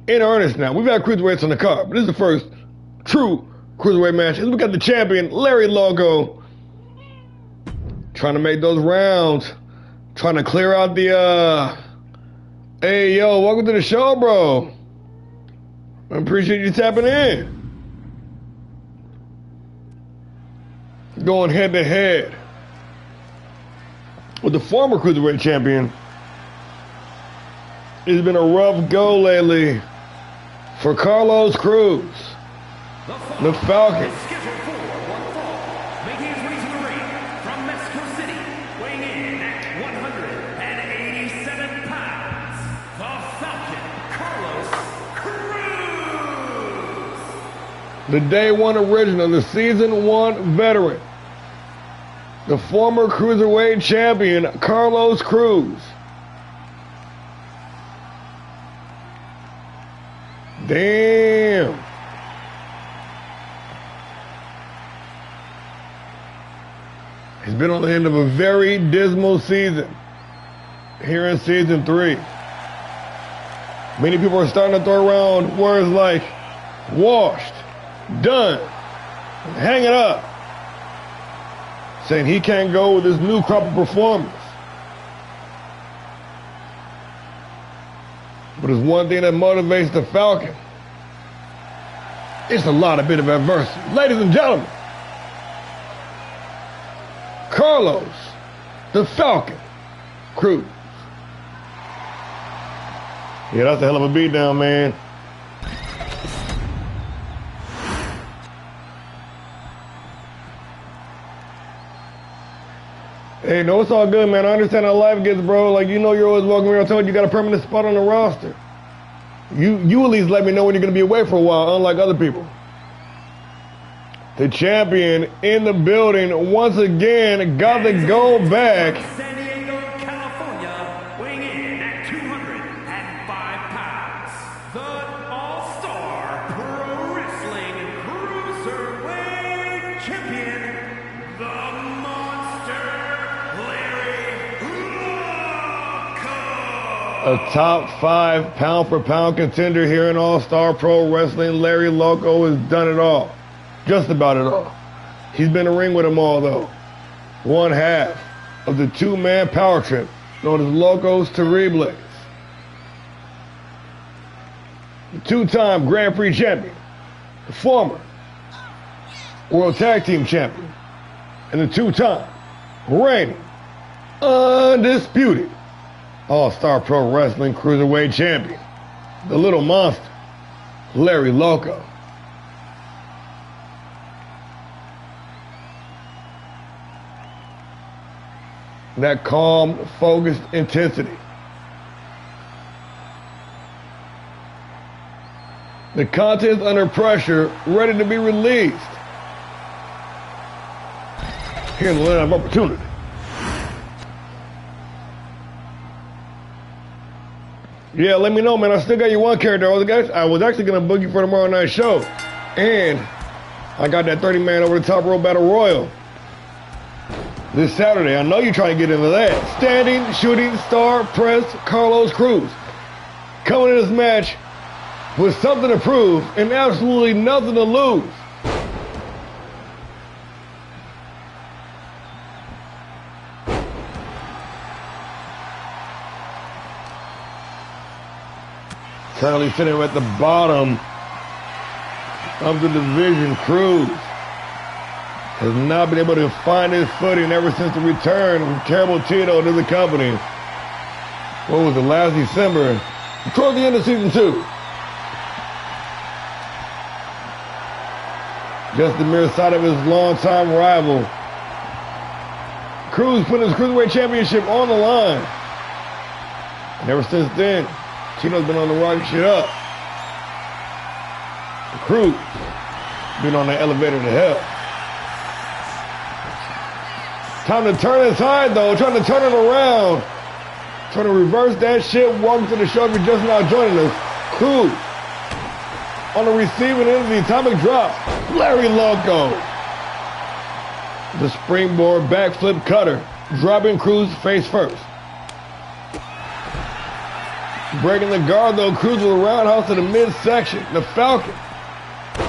In earnest now. We've had Cruiserweights on the card, but this is the first true Cruiserweight match. We got the champion, Larry Loco, trying to make those rounds. Trying to clear out the, hey, yo, welcome to the show, bro. I appreciate you tapping in. Going head to head with the former Cruiserweight champion. It's been a rough go lately for Carlos Cruz, the Falcon. Is scheduled for one fall, making his way to the ring from Mexico City, weighing in at 187 pounds, the Falcon, Carlos Cruz. The Day One original, the Season 1 veteran, the former Cruiserweight champion, Carlos Cruz. Damn. He's been on the end of a very dismal season here in Season 3. Many people are starting to throw around words like washed, done, hang it up, saying he can't go with his new crop of performers. But there's one thing that motivates the Falcon. It's a lot of bit of adversity. Ladies and gentlemen, Carlos, the Falcon, Cruz. Yeah, that's a hell of a beatdown, man. Hey, no, it's all good, man. I understand how life gets, bro. Like, you know you're always welcome here. I told you got a permanent spot on the roster. You at least let me know when you're going to be away for a while, unlike other people. The champion in the building once again got the gold back. San Diego, California, weighing in at 205 pounds, the All-Star Pro Wrestling Cruiserweight Champion, the Monster, Larry Loco. A top 5 pound-for-pound contender here in All-Star Pro Wrestling. Larry Loco has done it all. Just about it all. He's been in the ring with them all, though. One half of the two-man power trip known as Locos Terribles. The two-time Grand Prix champion, the former World Tag Team champion, and the two-time reigning, undisputed All-Star Pro Wrestling Cruiserweight champion, the little monster, Larry Loco. That calm, focused intensity. The contest under pressure, ready to be released. Here's the line of opportunity. Yeah, let me know, man. I still got your one character. I was actually going to book you for tomorrow night's show. And I got that 30-man over the top rope battle royal this Saturday. I know you're trying to get into that. Standing, shooting, star, press, Carlos Cruz. Coming in this match with something to prove and absolutely nothing to lose. Currently sitting at the bottom of the division, Cruz has not been able to find his footing ever since the return of Terrible Tito to the company. What was it, last December? Toward the end of season 2. Just the mere sight of his longtime rival. Cruz put his Cruiserweight Championship on the line. And ever since then, Tito's been on the rocket shit up. Cruz been on the elevator to hell. Time to turn his tide though, trying to turn it around. Trying to reverse that shit. Welcome to the show if you're just now joining us. Cruz on the receiving end of the atomic drop. Larry Loco. The springboard backflip cutter. Dropping Cruz face first. Breaking the guard though, Cruz with a roundhouse to the midsection. The Falcon.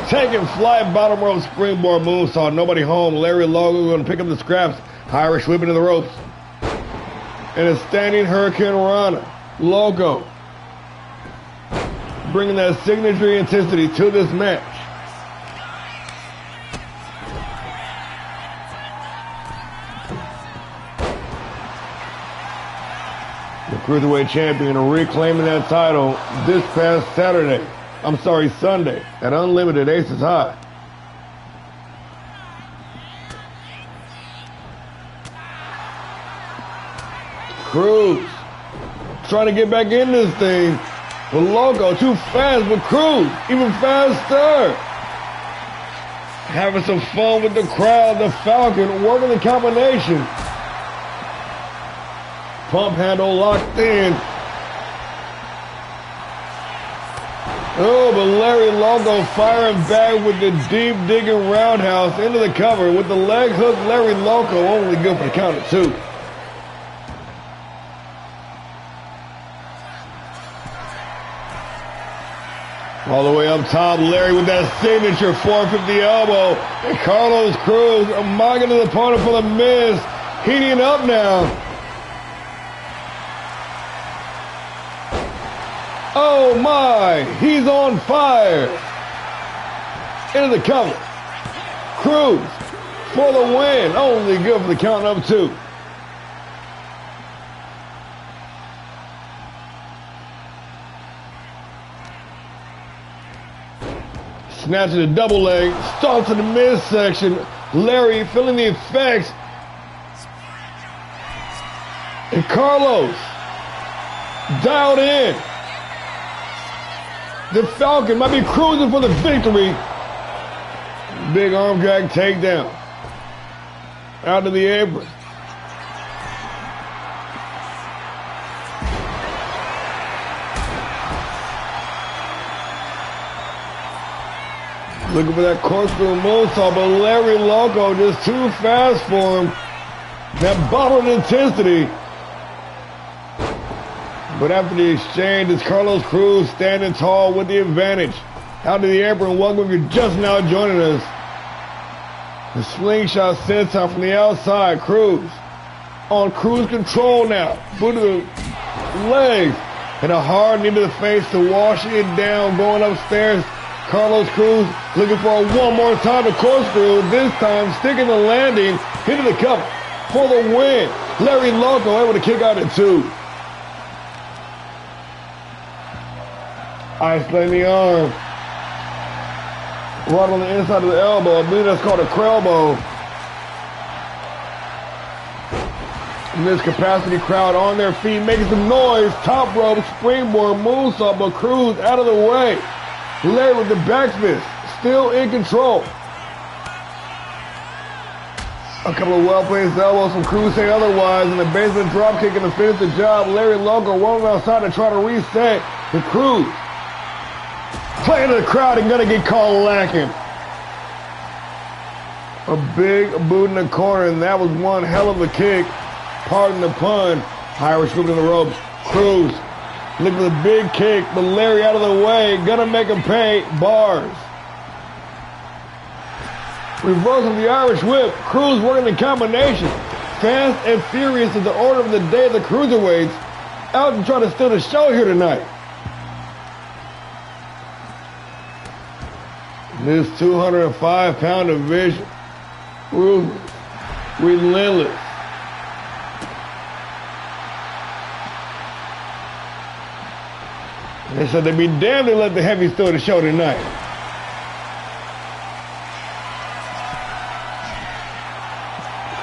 Taking fly bottom rope springboard moonsault. Nobody home. Larry Loco going to pick up the scraps. Irish whip into the ropes. And a standing Hurricane Rana. Loco. Bringing that signature intensity to this match. The Cruiserweight Champion reclaiming that title this past Sunday at Unlimited Aces High. Cruz trying to get back in this thing. But Loco too fast, but Cruz even faster. Having some fun with the crowd. The Falcon working the combination. Pump handle locked in. Oh, but Larry Loco firing back with the deep digging roundhouse into the cover with the leg hook. Larry Loco only good for the count of 2. All the way up top, Larry with that signature 450 elbow. And Carlos Cruz mocking his opponent for the miss. Heating up now. Oh my, he's on fire. Into the cover. Cruz for the win. Only good for the count of 2. Snatching the double leg, starts to the midsection. Larry feeling the effects. And Carlos dialed in. The Falcon might be cruising for the victory. Big arm drag takedown. Out to the apron. Looking for that corkscrew moonsault, but Larry Loco just too fast for him. That bottled intensity. But after the exchange, it's Carlos Cruz standing tall with the advantage. Out to the apron. Welcome if you're just now joining us. The slingshot senton from the outside. Cruz on cruise control now. Boot to the legs. And a hard knee to the face to wash it down. Going upstairs. Carlos Cruz looking for one more time to corkscrew. This time sticking the landing. Hitting the cover for the win. Larry Loco able to kick out at 2. Isolating the arm. Right on the inside of the elbow. I believe that's called a crelbow. And this capacity crowd on their feet making some noise. Top rope springboard moonsault, but Cruz out of the way. Larry with the back fist, still in control. A couple of well-placed elbows from Cruz saying otherwise, and the basement drop kick to finish the job. Larry Loco rolling outside to try to reset the Cruz. Playing to the crowd and gonna get called lacking. A big boot in the corner, and that was one hell of a kick. Pardon the pun. Irish whip in the ropes. Cruz looking for the big kick, but Larry out of the way. Gonna make him pay. Bars. Reverse of the Irish whip. Cruz working the combination. Fast and furious is the order of the day of the cruiserweights. Out to try to steal the show here tonight. This 205-pound division. Ruthless. Relentless. They said they'd be damned to let the heavies steal the show tonight.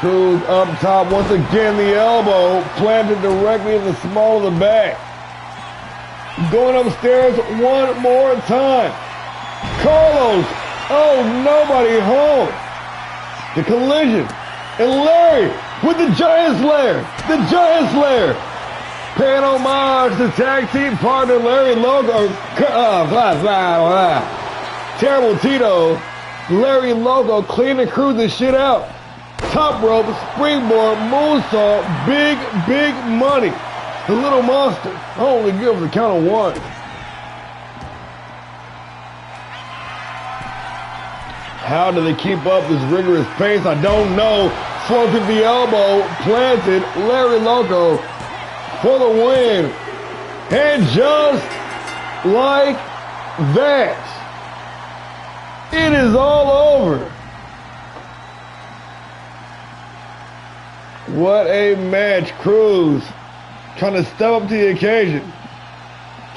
Cruz up top once again, the elbow planted directly in the small of the back. Going upstairs one more time. Carlos, oh, nobody home. The collision, and Larry with the Giant Slayer. The Giant Slayer. Paying homage to tag team partner Larry Loco. Terrible Tito. Larry Loco cleaning Cruz's shit out. Top rope, springboard, moonsault, big money. The little monster, only good for the count of one. How do they keep up this rigorous pace? I don't know. 450 elbow planted. Larry Loco for the win. And just like that, it is all over. What a match. Cruz trying to step up to the occasion.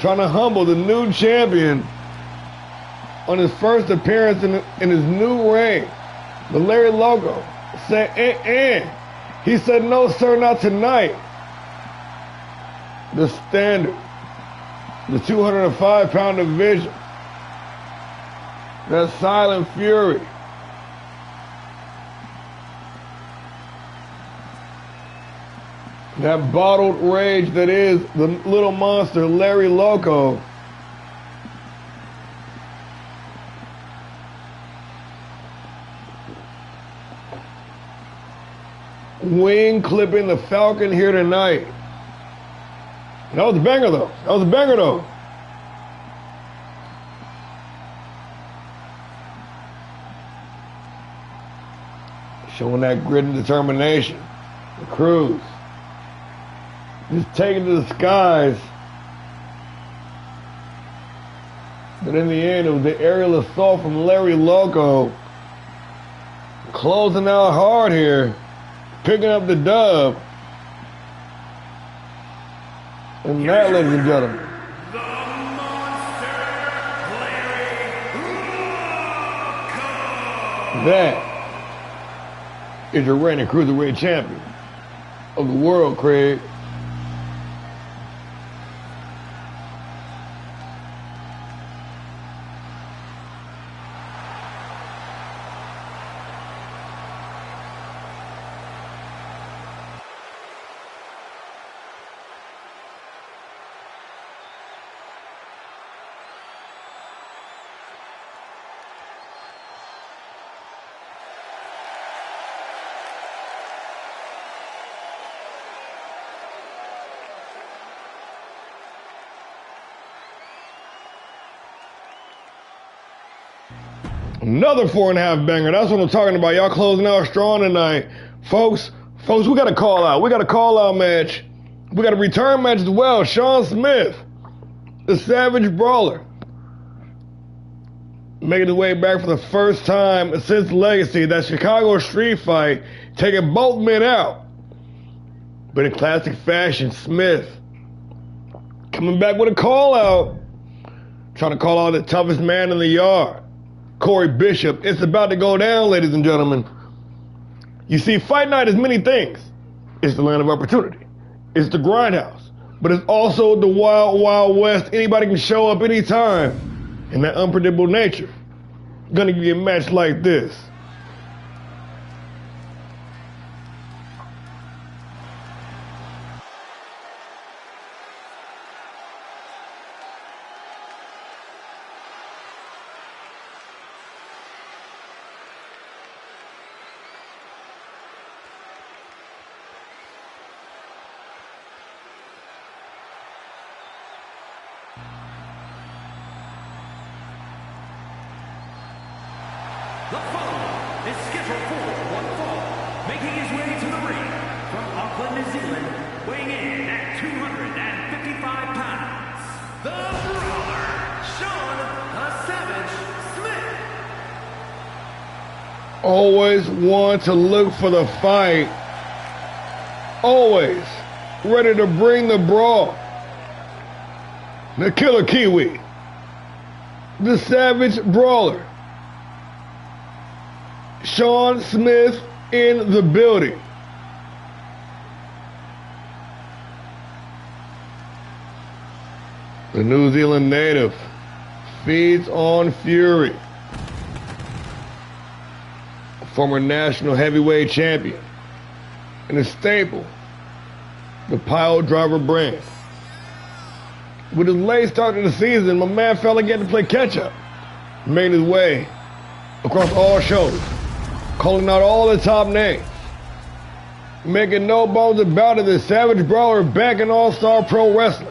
Trying to humble the new champion on his first appearance in his new reign. But Larry Loco said, He said, no, sir, not tonight. The standard, the 205-pound division, that silent fury. That bottled rage that is the little monster, Larry Loco. Wing clipping the Falcon here tonight. That was a banger though. That was a banger though. Showing that grit and determination. The Cruz. Just taking to the skies. But in the end, it was the aerial assault from Larry Loco. Closing out hard here. Picking up the dub. And that, ladies and gentlemen, The Monster, Larry Loco. That is your reigning cruiserweight champion of the world, Craig. Another 4.5 banger. That's what I'm talking about. Y'all closing out strong tonight. Folks, we got a call out. We got a call out match. We got a return match as well. Sean Smith, the Savage Brawler, making his way back for the first time since Legacy, that Chicago street fight, taking both men out. But in classic fashion, Smith coming back with a call out, trying to call out the toughest man in the yard, Corey Bishop. It's about to go down, ladies and gentlemen. You see, Fight Night is many things. It's the land of opportunity. It's the grindhouse. But it's also the wild, wild west. Anybody can show up anytime and that unpredictable nature. Gonna give you a match like this. The following is scheduled for one fall, making his way to the ring from Auckland, New Zealand, weighing in at 255 pounds, the Brawler, Sean the Savage Smith. Always want to look for the fight. Always ready to bring the brawl. The Killer Kiwi. The Savage Brawler. Sean Smith in the building. The New Zealand native feeds on fury. Former national heavyweight champion and a staple, the Pile Driver brand. With his late start to the season, my man felt like he had to play catch up. Made his way across all shows, calling out all the top names. Making no bones about it, the Savage Brawler back in All-Star Pro Wrestling.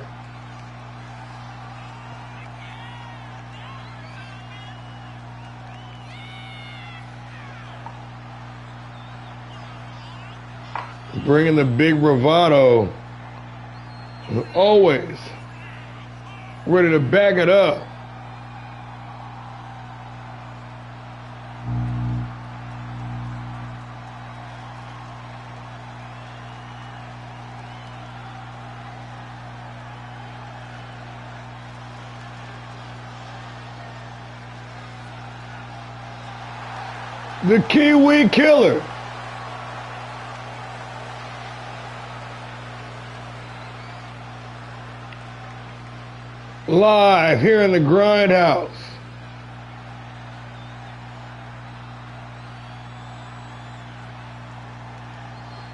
Bringing the big bravado, always ready to back it up. The Kiwi Killer. Live here in the Grindhouse.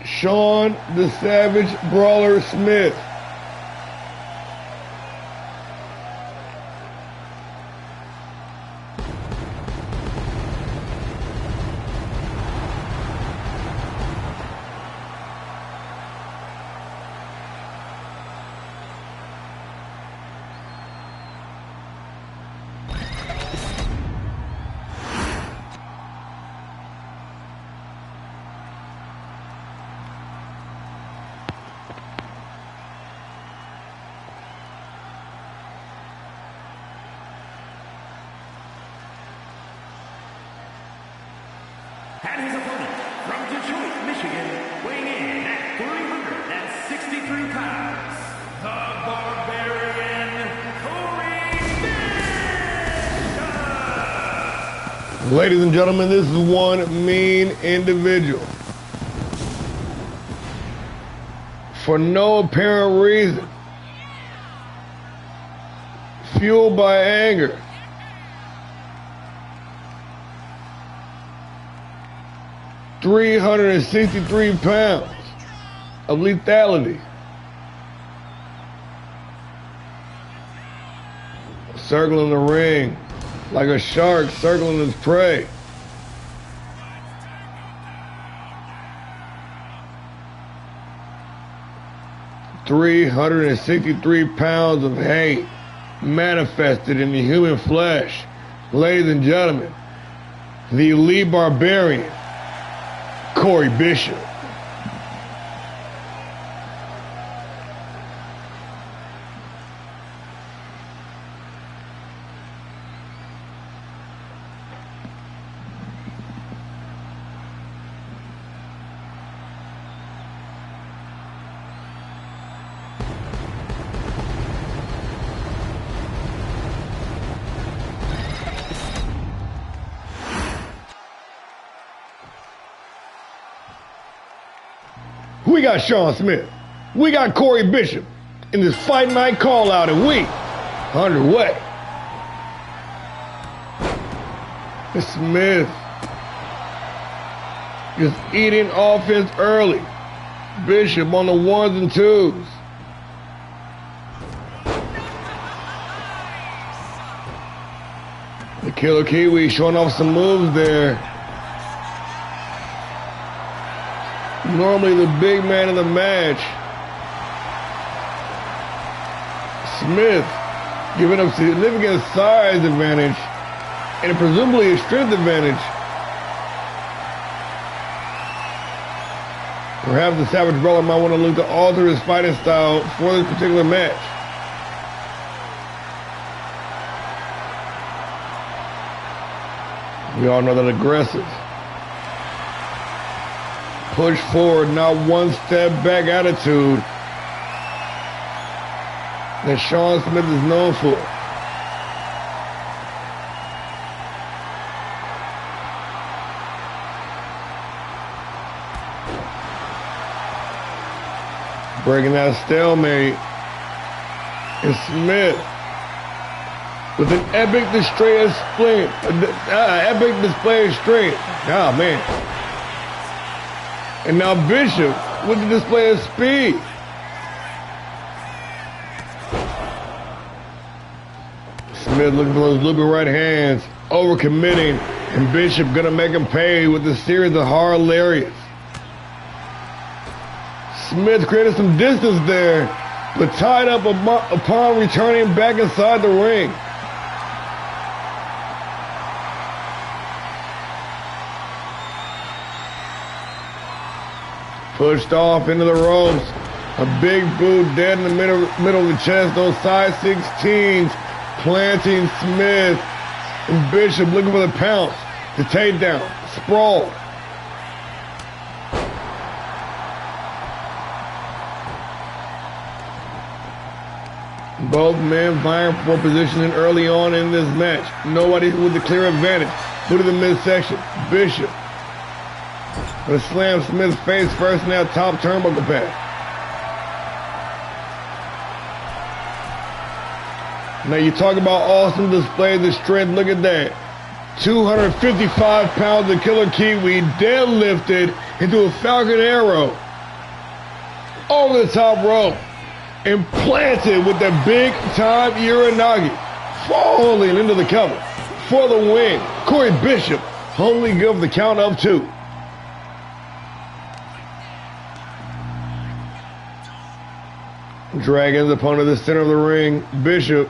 Sean the Savage Brawler Smith. And his opponent from Detroit, Michigan, weighing in at 363 pounds, the Barbarian Corey Bishop. Ladies and gentlemen, this is one mean individual. For no apparent reason. Fueled by anger. $363 pounds of lethality. Circling the ring like a shark circling its prey. $363 pounds of hate manifested in the human flesh. Ladies and gentlemen, the elite barbarian, Corey Bishop. We got Sean Smith. We got Corey Bishop in this Fight Night call out, and we underway. Smith just eating offense early. Bishop on the ones and twos. The Killer Kiwi showing off some moves there. Normally the big man in the match. Smith giving up significant size advantage and presumably a strength advantage. Perhaps the Savage Brawler might want to look to alter his fighting style for this particular match. We all know that aggressive. Push forward, not one step back attitude that Sean Smith is known for. Breaking that stalemate is Smith with an epic display of strength. Oh man. And now Bishop with the display of speed. Smith looking for those looping right hands, overcommitting, and Bishop gonna make him pay with a series of hard lariats. Smith created some distance there, but tied up upon returning back inside the ring. Pushed off into the ropes. A big boot dead in the middle of the chest. Those size 16s planting Smith and Bishop looking for the pounce. The takedown. Sprawl. Both men vying for positioning early on in this match. Nobody with the clear advantage. Boot to the midsection. Bishop. But slam Smith's face first in that top turnbuckle pad. Now you talk about awesome displays of strength. Look at that. 255 pounds of Killer Kiwi deadlifted into a Falcon Arrow over the top rope and planted with that big time Uranagi, falling into the cover for the win. Corey Bishop only give the count of 2. Dragging his opponent to the center of the ring. Bishop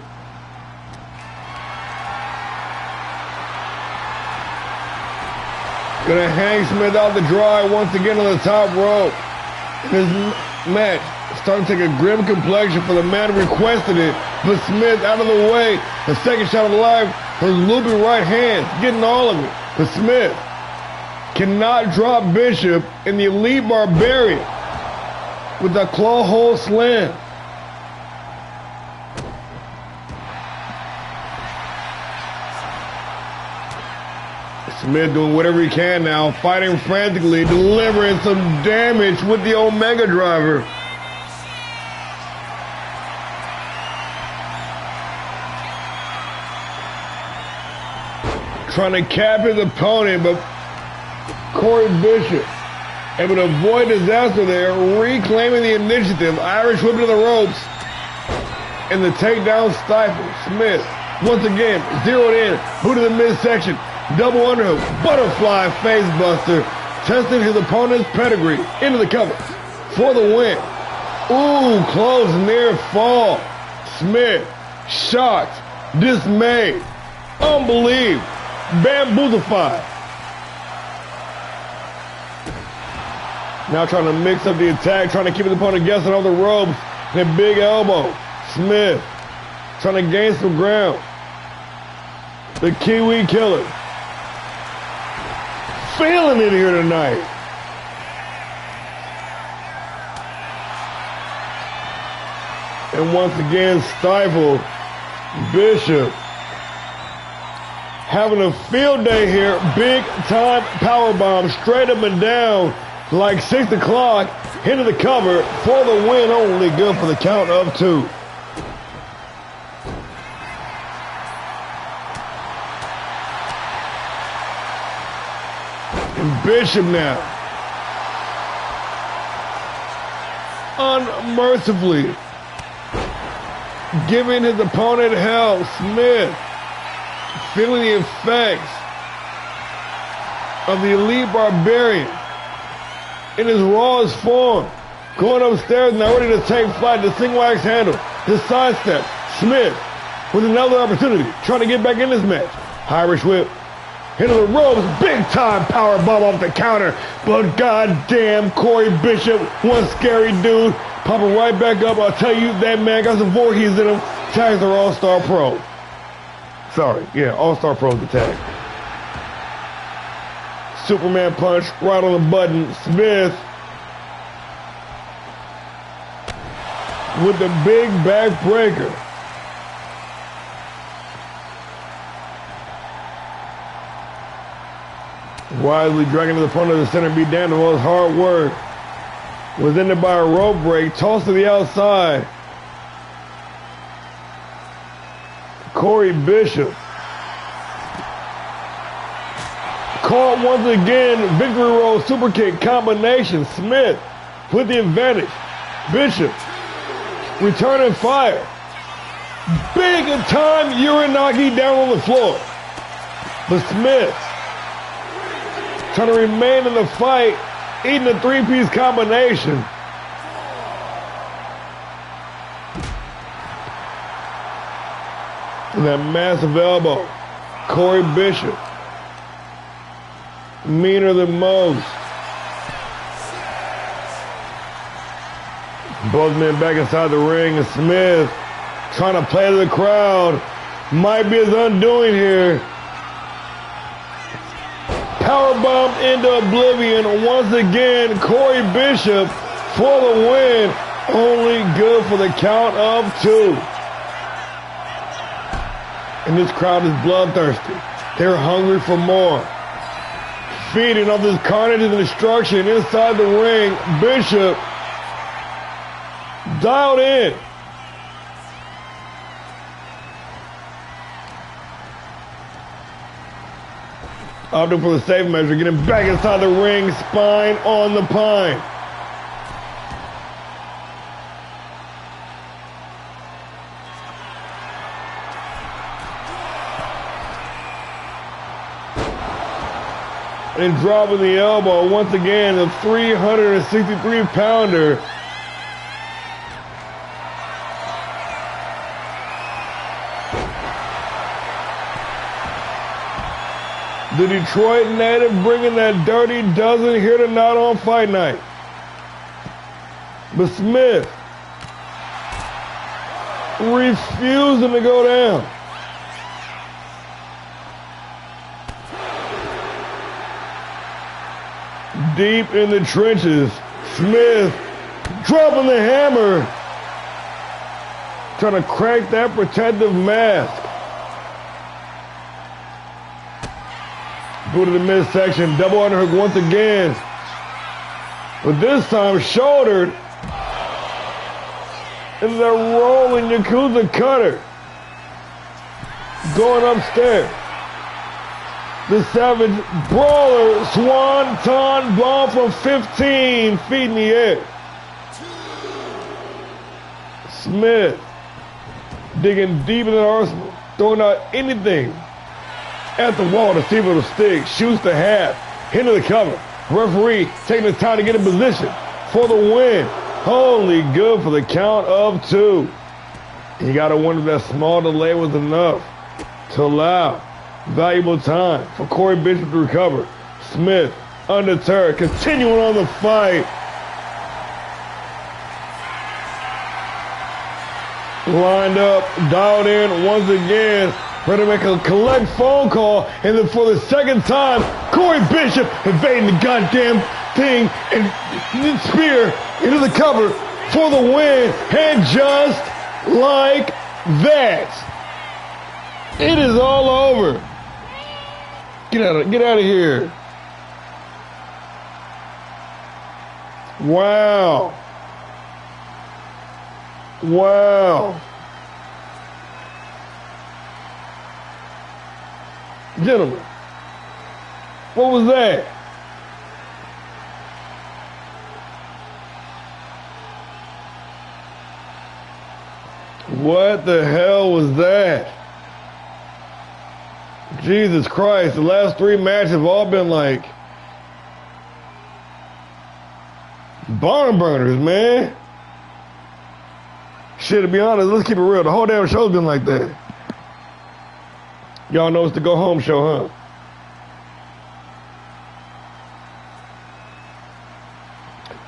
gonna hang Smith out to dry once again on the top rope. This match starting to take a grim complexion for the man who requested it, but Smith out of the way. The second shot of the life, her looping right hand, getting all of it. But Smith cannot drop Bishop in the Elite Barbarian with that claw hold slam. Smith doing whatever he can now, fighting frantically, delivering some damage with the Omega Driver. Trying to cap his opponent, but Corey Bishop able to avoid disaster there, reclaiming the initiative. Irish whip to the ropes, and the takedown stifles. Smith once again zeroed in, boot to the midsection. Double underhook, butterfly face buster, testing his opponent's pedigree into the cover for the win. Ooh, close near fall. Smith, shocked, dismayed, unbelieved, bamboozlified. Now trying to mix up the attack, trying to keep his opponent guessing on the ropes. And a big elbow. Smith trying to gain some ground. The Kiwi Killer feeling it here tonight. And once again, stifled. Bishop having a field day here. Big time powerbomb straight up and down like 6 o'clock into the cover for the win. Only good for the count of 2. Bishop now. Unmercifully giving his opponent hell. Smith feeling the effects of the Elite Barbarian in his rawest form. Going upstairs now, ready to take flight. The single axe handle, the sidestep. Smith with another opportunity, trying to get back in this match. Irish whip, into the ropes, big time power bomb off the counter. But goddamn, Corey Bishop, one scary dude, popping right back up. I'll tell you, that man got some Voorhees in him. Tags are All-Star Pro. Sorry, yeah, All-Star Pro's the tag. Superman punch, right on the button. Smith with the big back breaker. Wisely dragging his opponent to the center, beat down. The most hard work was ended by a rope break, tossed to the outside. Corey Bishop caught once again. Victory roll, super kick combination. Smith with the advantage. Bishop returning fire. Big time Uranagi down on the floor. But Smith trying to remain in the fight, eating a three-piece combination. And that massive elbow. Corey Bishop, meaner than most. Both men back inside the ring, and Smith trying to play to the crowd. Might be his undoing here. Powerbomb into oblivion once again. Corey Bishop for the win. Only good for the count of 2. And this crowd is bloodthirsty. They're hungry for more. Feeding off this carnage and destruction inside the ring. Bishop dialed in. Opting for the safe measure, getting back inside the ring, spine on the pine. And dropping the elbow once again, the 363-pounder. The Detroit native bringing that dirty dozen here tonight on Fight Night. But Smith refusing to go down. Deep in the trenches, Smith dropping the hammer, trying to crack that protective mask. Go to the midsection, double underhook once again. But this time shouldered. And the rolling Yakuza cutter. Going upstairs. The Savage Brawler Swanton Bomb from 15, feet in the air. Smith digging deep in the arsenal, throwing out anything at the wall to see if it'll stick. Shoots the half, into the cover. Referee taking the time to get in position for the win. Only good for the count of 2. You gotta wonder if that small delay was enough to allow valuable time for Corey Bishop to recover. Smith, undeterred, continuing on the fight. Lined up, dialed in once again. Ready to make a collect phone call, and then for the second time, Corey Bishop evading the goddamn thing and spear into the cover for the win. And just like that, it is all over. Get out of here. Wow. Wow. Gentlemen, what was that? What the hell was that? Jesus Christ, the last 3 matches have all been like barn burners, man. Shit, to be honest, let's keep it real. The whole damn show's been like that. Y'all know it's the go home show, huh?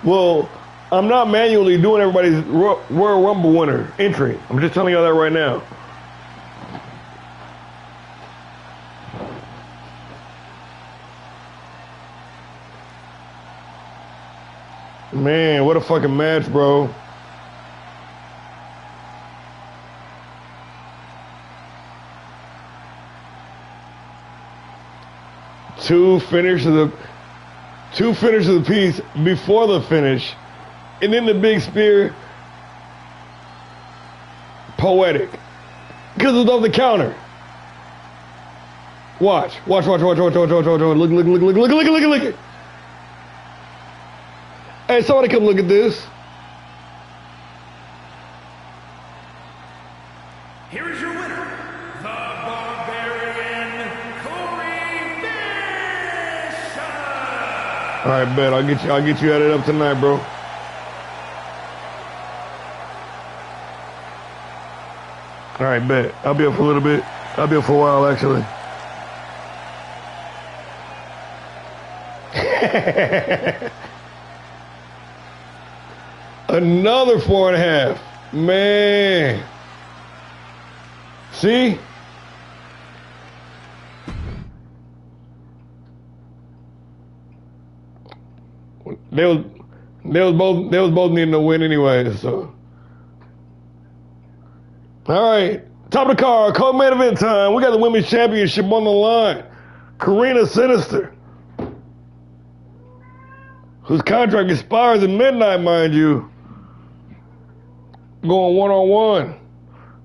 Well, I'm not manually doing everybody's Royal Rumble winner entry. I'm just telling y'all that right now. Man, what a fucking match, bro. Two finishes of the piece before the finish, and then the big spear. Poetic, because it's off the counter. Watch. Look it. Hey, somebody come look at this. Here is your winner, the Barbarian Corey Fisher. All right, bet. I'll get you added up tonight, bro. All right, bet. I'll be up for a little bit. I'll be up for a while, actually. Another 4.5. Man. See? They was both needing to win anyway, so. All right. Top of the card, co-main event time. We got the women's championship on the line. Karina Sinister, whose contract expires at midnight, mind you, going one-on-one,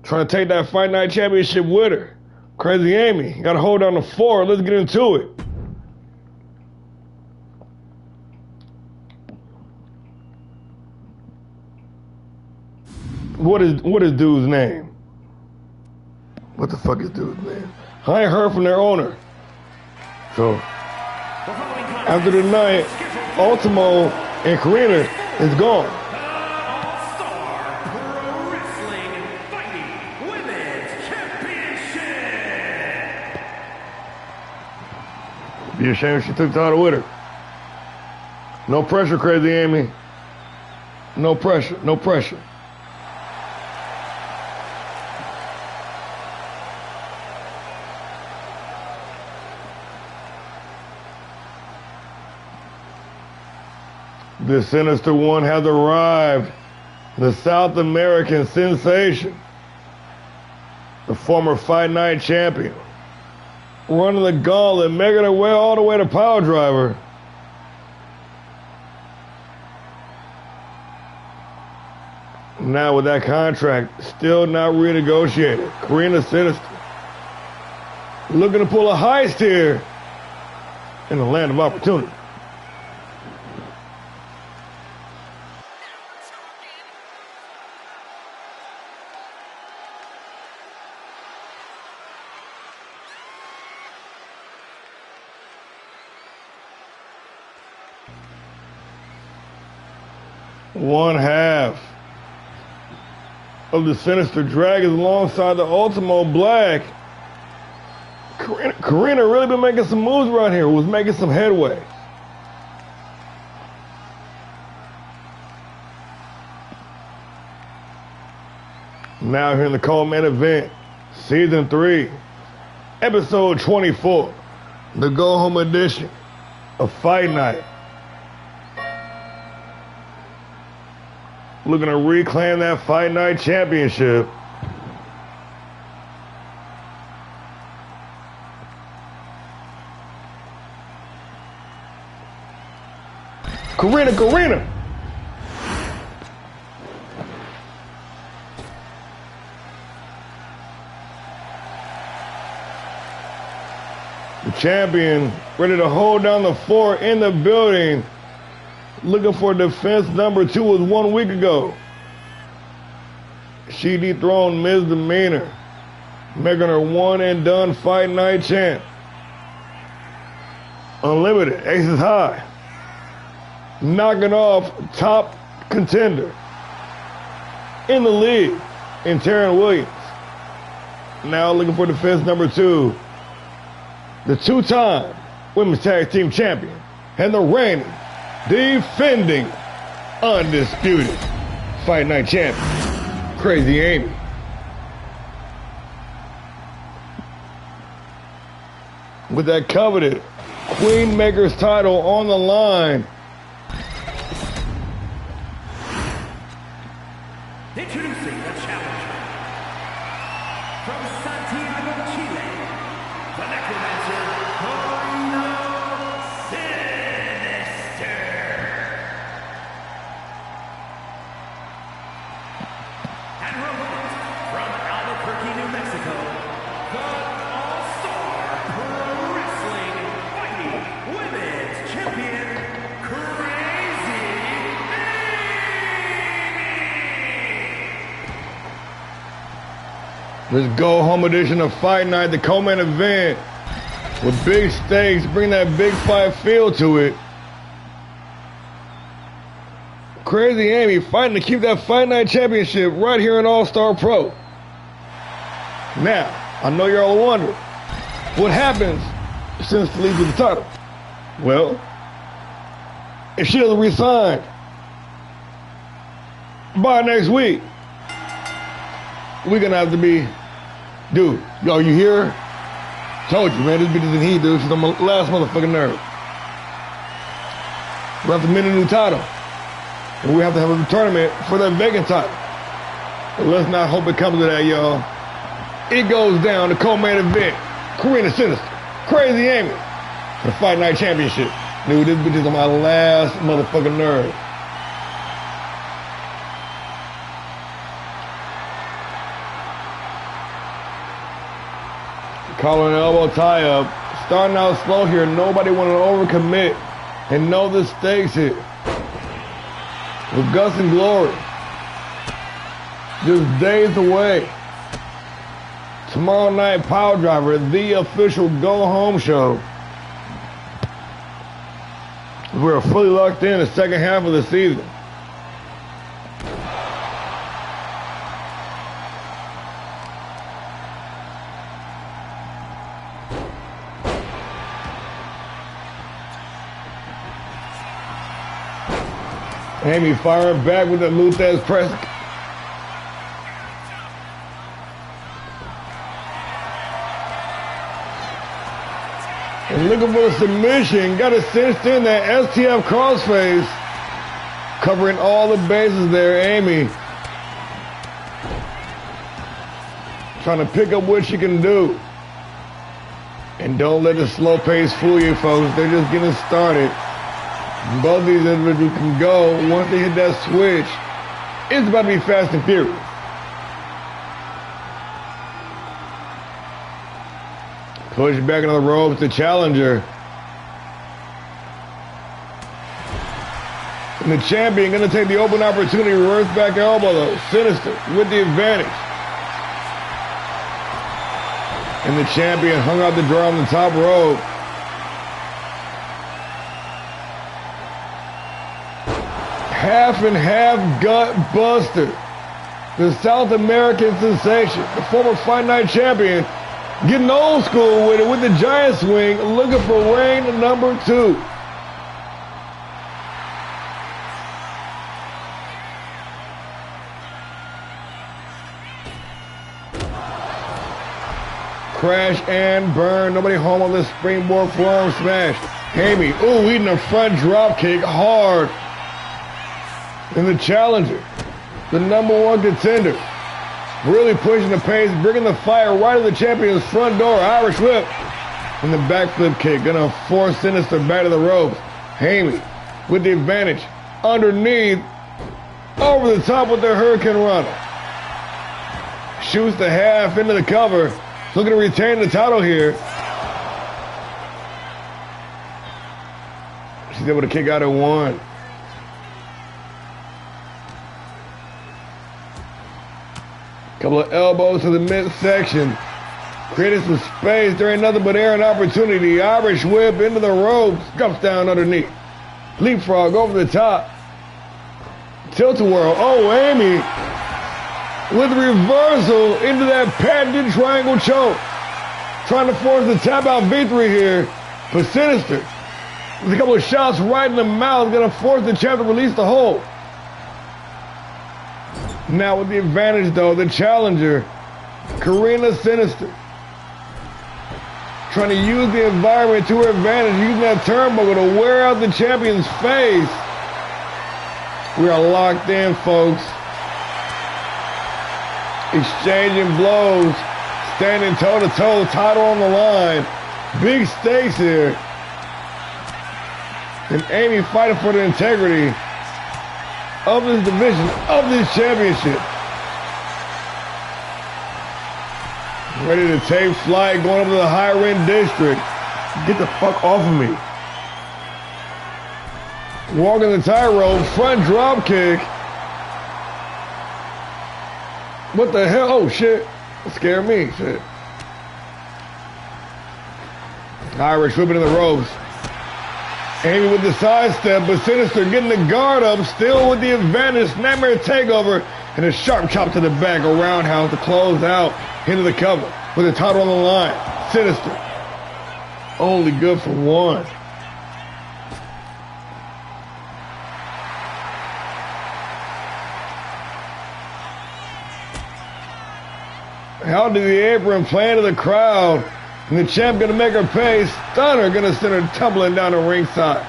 trying to take that Fight Night championship with her. Crazy Amy, got to hold down the 4. Let's get into it. What is dude's name? What the fuck is dude's name? I ain't heard from their owner. So, after the night, Ultimo and Karina is gone. ALLSTAR Pro Wrestling Fighting Women's Championship. Be ashamed if she took the title with her. No pressure, Crazy Amy. No pressure. No pressure. The Sinister One has arrived. The South American sensation. The former Fight Night champion. Running the gauntlet, making her way all the way to Power Driver. Now with that contract still not renegotiated, Karina Sinister looking to pull a heist here in the land of opportunity. One half of the Sinister Dragons alongside the Ultimo Black. Karina really been making some moves right here, was making some headway. Now here in the co-main event, Season 3, Episode 24, the go-home edition of Fight Night. Looking to reclaim that Fight Night championship. Karina! The champion ready to hold down the 4 in the building. Looking for defense number 2 was 1 week ago. She dethroned Misdemeanor, making her one and done Fight Night champ. Unlimited, aces high, knocking off top contender in the league in Taryn Williams. Now looking for defense number 2, the 2-time women's tag team champion and the reigning, defending, undisputed Fight Night champion, Crazy Amy. With that coveted Queen Maker's title on the line. Introducing the challenger from Santiago, Chile, the necromancer, Carino Sinister. And her opponent from Albuquerque, New Mexico, the ALLSTAR Pro Wrestling Fighting Women's Champion, Crazy This go-home edition of Fight Night, the co-main event, with big stakes, bring that big fight feel to it. Crazy Amy fighting to keep that Fight Night championship right here in ALLSTAR Pro. Now, I know you're all wondering, what happens since she leaves with the title? Well, if she doesn't resign by next week, we're gonna have to be, dude, yo, you here? Told you, man, this bitch isn't he, dude. She's on my last motherfucking nerve. We have to mint a new title. And we have to have a tournament for that vacant title. But let's not hope it comes to that, y'all. It goes down to co-main event. Karina Sinister, Crazy Amy, for the Fight Night Championship. Dude, this bitch is on my last motherfucking nerve. Collar and elbow tie-up. Starting out slow here. Nobody want to overcommit and know the stakes here. With Gus and Glory just days away. Tomorrow night, Power Driver, the official go-home show. We're fully locked in the second half of the season. Amy firing back with the Luthez press. And looking for a submission. Got it cinched in that STF crossface. Covering all the bases there, Amy. Trying to pick up what she can do. And don't let the slow pace fool you, folks. They're just getting started. Both of these individuals can go once they hit that switch. It's about to be fast and furious. Push back into the ropes, the challenger. And the champion going to take the open opportunity, reverse back elbow though. Sinister with the advantage. And the champion hung out the draw on the top rope. Half and half gut buster. The South American sensation, the former Fight Night champion, getting old school with it with the giant swing, looking for reign number 2. Crash and burn. Nobody home on this springboard forearm smash. Amy, ooh, eating a front drop kick hard. And the challenger, the #1 contender, really pushing the pace, bringing the fire right to the champion's front door. Irish whip and the backflip kick, gonna force Sinister back to the ropes. Amy with the advantage underneath, over the top with the Hurricane Runner. Shoots the half into the cover, looking to retain the title here. She's able to kick out at 1. Couple of elbows to the midsection. Created some space. There ain't nothing but air and opportunity. Irish whip into the ropes. Drops down underneath. Leapfrog over the top. Tilt-a-whirl. Oh, Amy with reversal into that patented triangle choke. Trying to force the tap-out victory here. But Sinister, with a couple of shots right in the mouth, going to force the champ to release the hold. Now with the advantage, though, the challenger, Karina Sinister. Trying to use the environment to her advantage, using that turnbuckle to wear out the champion's face. We are locked in, folks. Exchanging blows, standing toe-to-toe, title on the line. Big stakes here. And Amy fighting for the integrity of this division, of this championship. Ready to take flight, going up to the high-end district. Get the fuck off of me. Walking the tightrope, front drop kick. What the hell? Oh, shit. That scared me. Shit. Irish whipping in the ropes. Amy with the sidestep, but Sinister getting the guard up, still with the advantage. Snapmare takeover, and a sharp chop to the back, a roundhouse to close out into the cover with the title on the line. Sinister, only good for one. How did the apron play into the crowd? And the champ gonna make her pay. Stunner gonna send her tumbling down the ringside.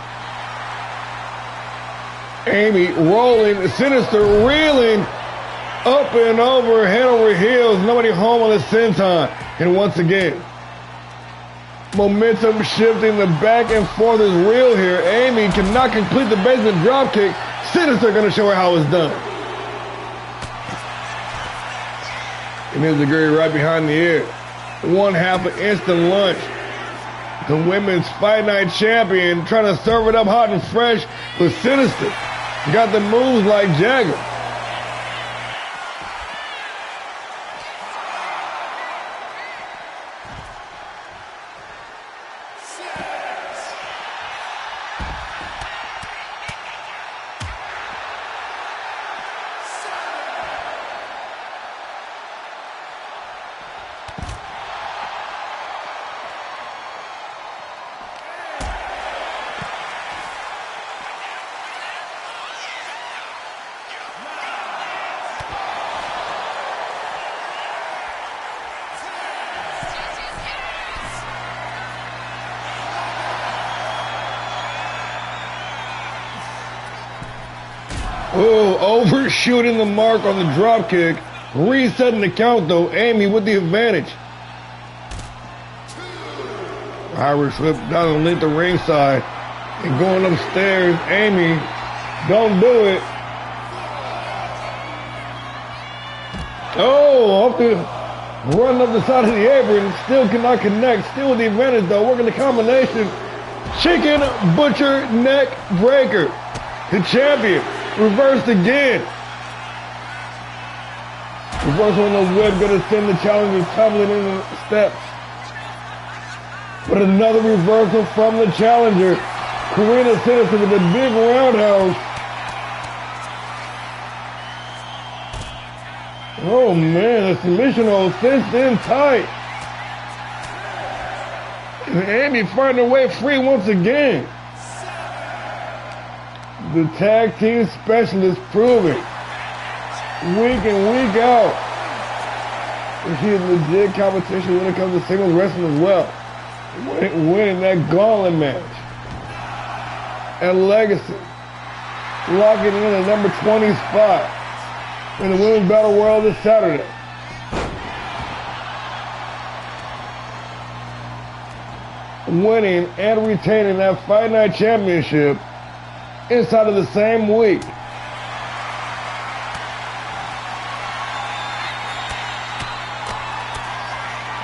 Amy rolling, Sinister reeling up and over, head over heels. Nobody home on the senton. And once again, momentum shifting. The back and forth is real here. Amy cannot complete the basement drop kick. Sinister gonna show her how it's done. And there's the Gary right behind the ear. One half an instant lunch. The women's Fight Night champion trying to serve it up hot and fresh, but Sinister got the moves like Jagger. Oh, overshooting the mark on the drop kick. Resetting the count though. Amy with the advantage. Irish whip down the length of ringside. And going upstairs. Amy, don't do it. Oh, off the run up the side of the apron. Still cannot connect. Still with the advantage though. Working the combination. Chicken butcher neck breaker. The champion. Reversed again. Reversal on the whip, gonna send the challenger tumbling in the steps. But another reversal from the challenger. Karina Sinister with a big roundhouse. Oh man, the submission hold cinched in tight. And Amy fighting her way free once again. The tag team specialist proving week in, week out that she is legit competition when it comes to singles wrestling as well. Winning that gauntlet match at Legacy. Locking in at number 20 spot in the Women's Battle Royal this Saturday. Winning and retaining that Fight Night Championship inside of the same week.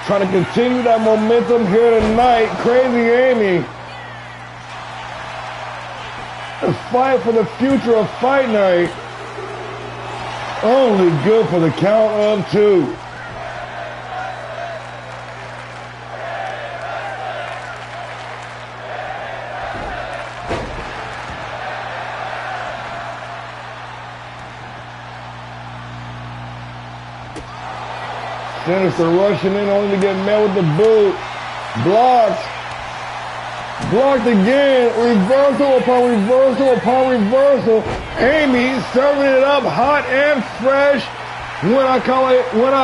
Trying to continue that momentum here tonight. Crazy Amy. The fight for the future of Fight Night. Only good for the count of 2. Sinister rushing in only to get met with the boot. Blocked. Blocked again. Reversal upon reversal upon reversal. Amy serving it up hot and fresh. When I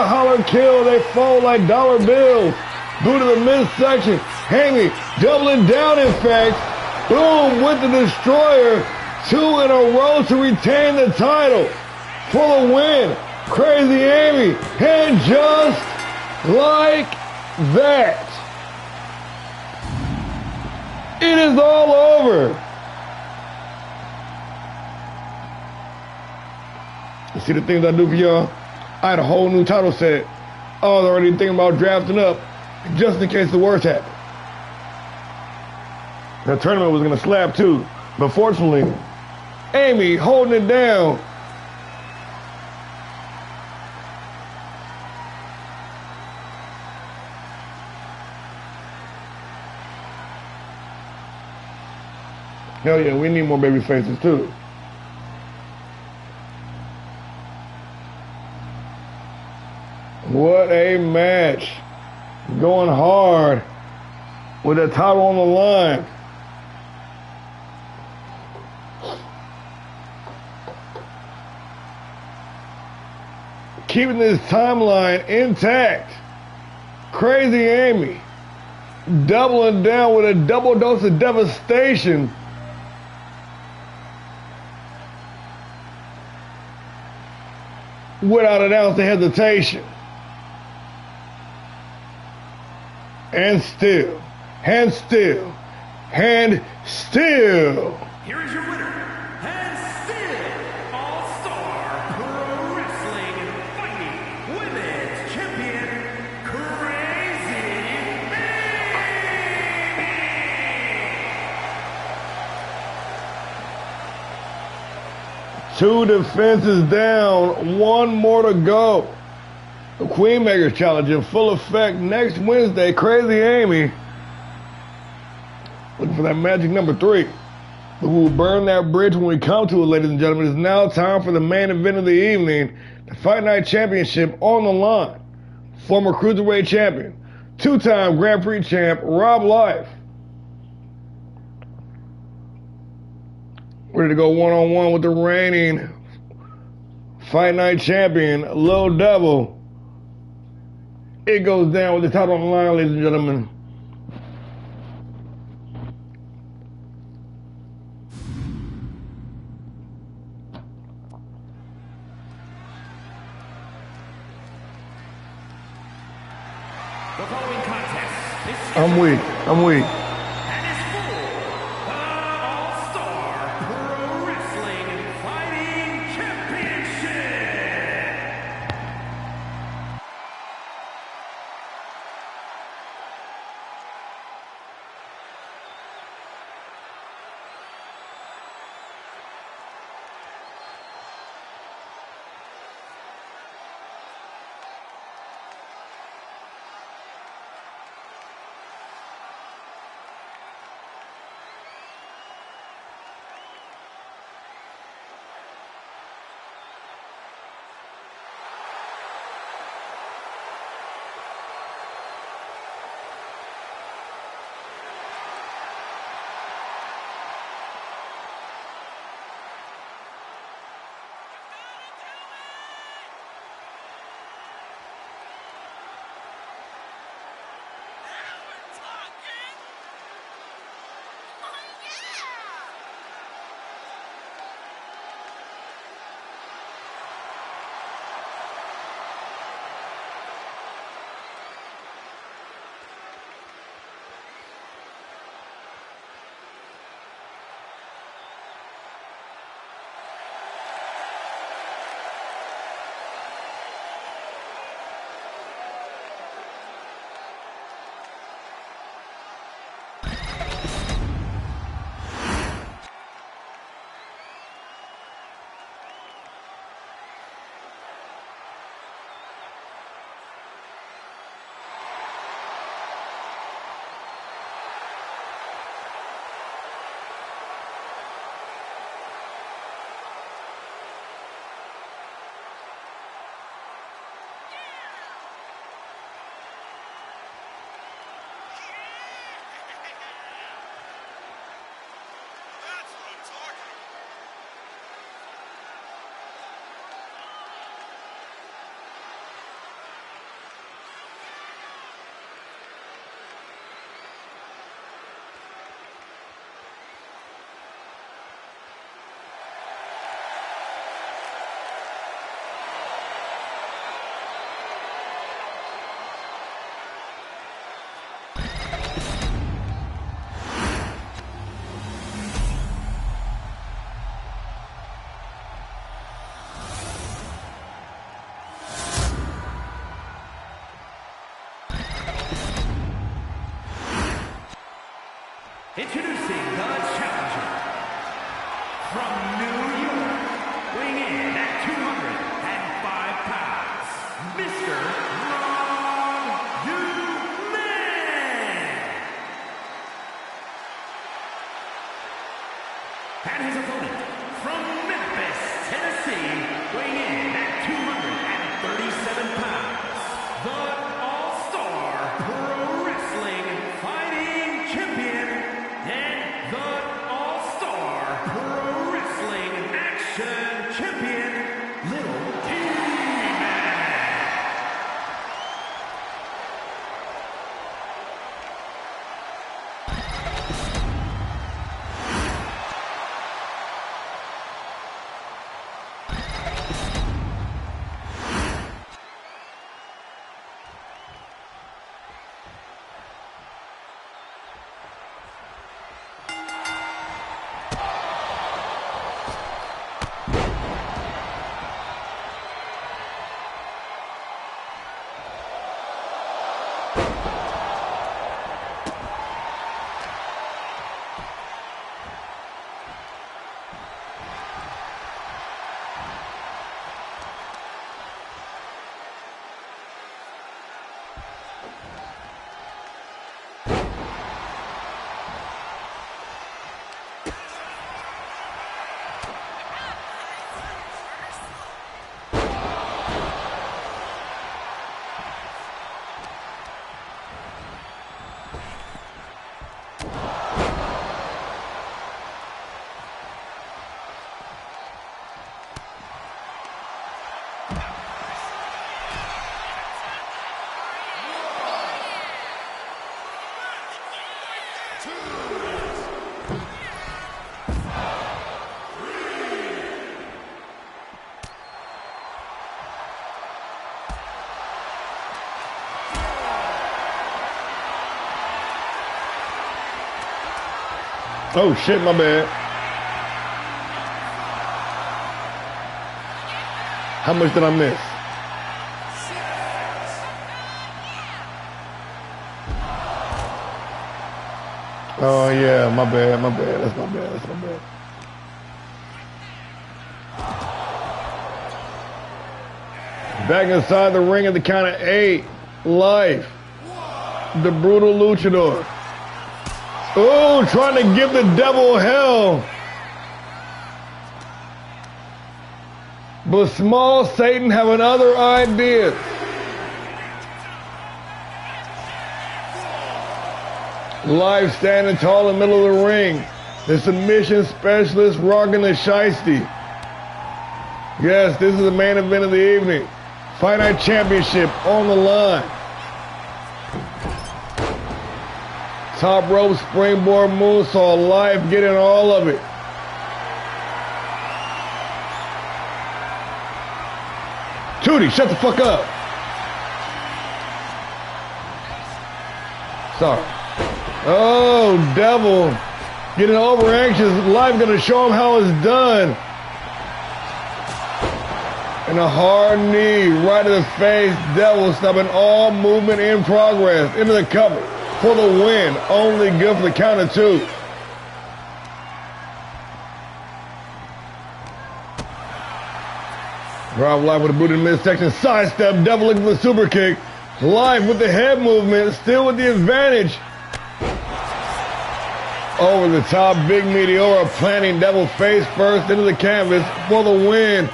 holler kill, they fold like dollar bills. Boot to the midsection. Amy doubling down, in fact. Boom with the destroyer. 2 in a row to retain the title. For the win. Crazy Amy. And just like that, it is all over. You see the things I do for y'all? I had a whole new title set. I was already thinking about drafting up just in case the worst happened. The tournament was going to slap too, but fortunately, Amy holding it down. Hell yeah, we need more baby faces too. What a match. Going hard with the title on the line. Keeping this timeline intact. Crazy Amy doubling down with a double dose of devastation. Without an ounce of hesitation. And still, and still, and still. Here is your winner, and still All-Star Pro Wrestling and Fighting Women's Champion, Crazy Amy. 2 defenses down, 1 more to go. The Queenmaker Challenge in full effect next Wednesday. Crazy Amy looking for that magic number 3. But we will burn that bridge when we come to it, ladies and gentlemen. It's now time for the main event of the evening. The Fight Night Championship on the line. Former Cruiserweight Champion, 2-time Grand Prix champ, Rob Life. Ready to go one-on-one with the reigning Fight Night Champion, Lil Devil. It goes down with the title on the line, ladies and gentlemen. The following contest is I'm weak. and is for the All-Star Pro Wrestling and Fighting Championship. from New York, weighing in at 205 pounds, Mr. And his opponent, from Memphis, Tennessee, weighing in at 237 pounds, the All-Star Pro Wrestling Fighting Champion and the All-Star Pro Wrestling Action Champion, Little T-Man. Oh shit, my bad. How much did I miss? Oh yeah, my bad, my bad. That's my bad, that's my bad. Back inside the ring at the count of 8. Life. The brutal luchador. Oh, trying to give the devil hell. But small Satan having other ideas. Life standing tall in the middle of the ring. The submission specialist rocking the shiesty. Yes, this is the main event of the evening. Fight Night Championship on the line. Top rope springboard moonsault, Life getting all of it. Tootie, shut the fuck up. Sorry. Oh, devil. Getting over anxious. Life gonna show him how it's done. And a hard knee right in the face. Devil stopping all movement in progress. Into the cover for the win. Only good for the count of 2. Drive Life with a boot in the midsection. Sidestep. Devil looking for the super kick. Life with the head movement. Still with the advantage. Over the top. Big Meteora planting. Devil face first into the canvas for the win.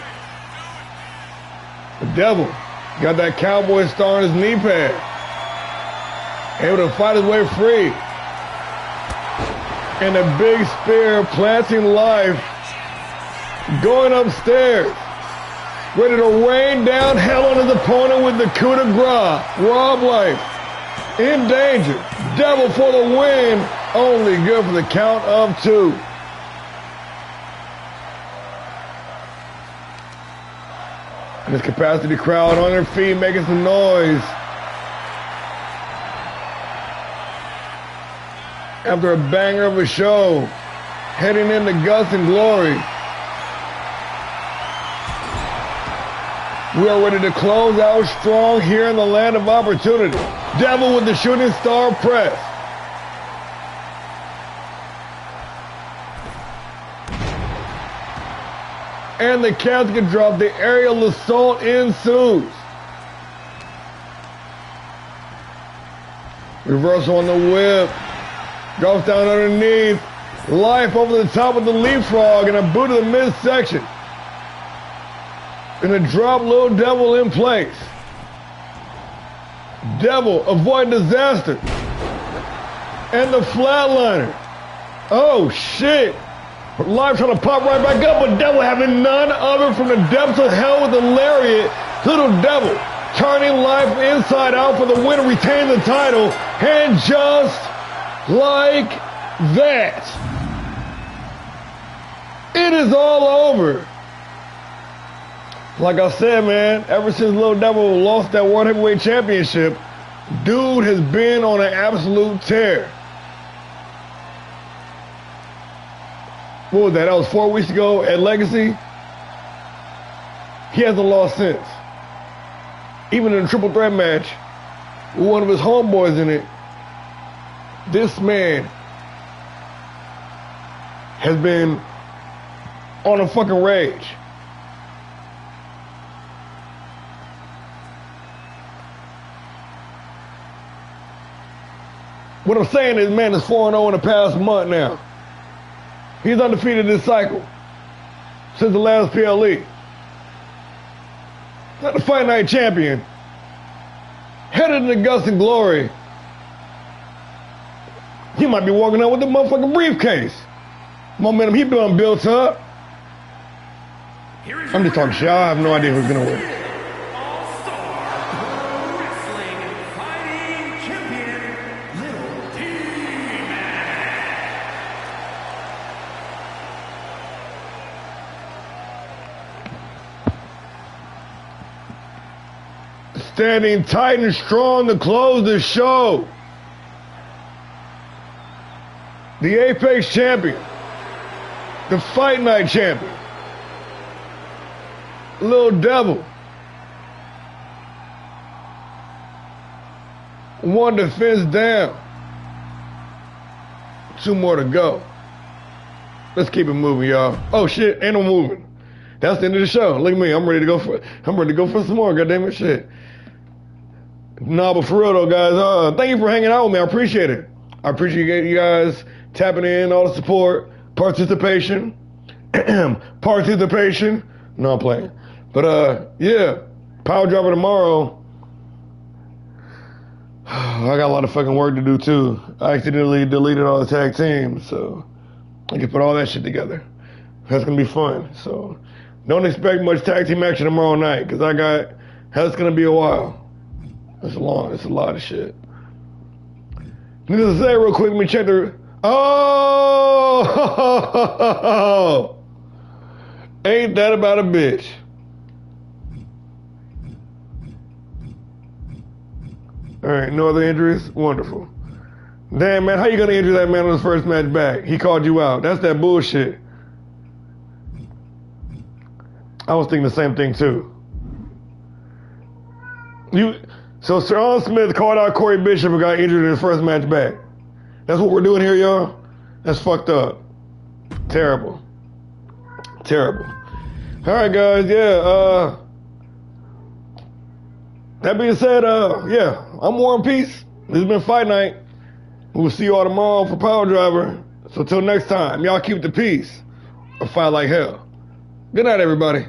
The Devil got that cowboy star on his knee pad. Able to fight his way free. And a big spear planting Life. Going upstairs. Ready to rain down hell on his opponent with the coup de grace. Rob Life in danger. Devil for the win. Only good for the count of 2. And this capacity crowd on their feet making some noise. After a banger of a show, heading into Guts and Glory. We are ready to close out strong here in the land of opportunity. Devil with the shooting star press. And the casket drop. The aerial assault ensues. Reversal on the whip. Drops down underneath. Life over the top with the leapfrog and a boot to the midsection. And a drop Little Devil in place. Devil avoid disaster. And the flatliner. Oh shit. Life trying to pop right back up, but Devil having none other from the depths of hell with the lariat. Little Devil turning Life inside out for the win, retain the title, and just like that, it is all over. Like I said, man, ever since Little Devil lost that World Heavyweight Championship, dude has been on an absolute tear. What was that? That was 4 weeks ago at Legacy. He hasn't lost since. Even in a triple threat match with one of his homeboys in it, this man has been on a fucking rage. What I'm saying is, man, is 4-0 in the past month now. He's undefeated this cycle since the last PLE. Not the Fight Night champion. Headed into Gust and Glory. He might be walking out with the motherfucking briefcase. Momentum he been built up. I'm just talking shit. I have no idea who's gonna win. All-Star Pro Wrestling Fighting Champion, Little T-Mac. Standing tight and strong to close the show. The Apex champion. The Fight Night champion. Little Devil. One defense down. 2 more to go. Let's keep it moving, y'all. Oh shit, ain't no moving. That's the end of the show. Look at me. I'm ready to go for some more, goddammit shit. Nah, but for real though, guys, thank you for hanging out with me. I appreciate it. I appreciate you guys tapping in, all the support, participation. Participation. No, I'm playing. But yeah, Power Driver tomorrow. I got a lot of fucking work to do too. I accidentally deleted all the tag teams, so I can put all that shit together. That's gonna be fun. So don't expect much tag team action tomorrow night, cause that's gonna be a while. It's a lot of shit. Needless to say, real quick, let me check the. Oh, ain't that about a bitch? All right, no other injuries? Wonderful. Damn, man, how you gonna injure that man on his first match back? He called you out. That's that bullshit. I was thinking the same thing too. So Shawn Smith called out Corey Bishop and got injured in his first match back. That's what we're doing here, y'all? That's fucked up. Terrible. Terrible. All right, guys, yeah, that being said, yeah, I'm War and Peace. This has been Fight Night. We'll see you all tomorrow for Power Driver. So till next time, y'all keep the peace or fight like hell. Good night, everybody.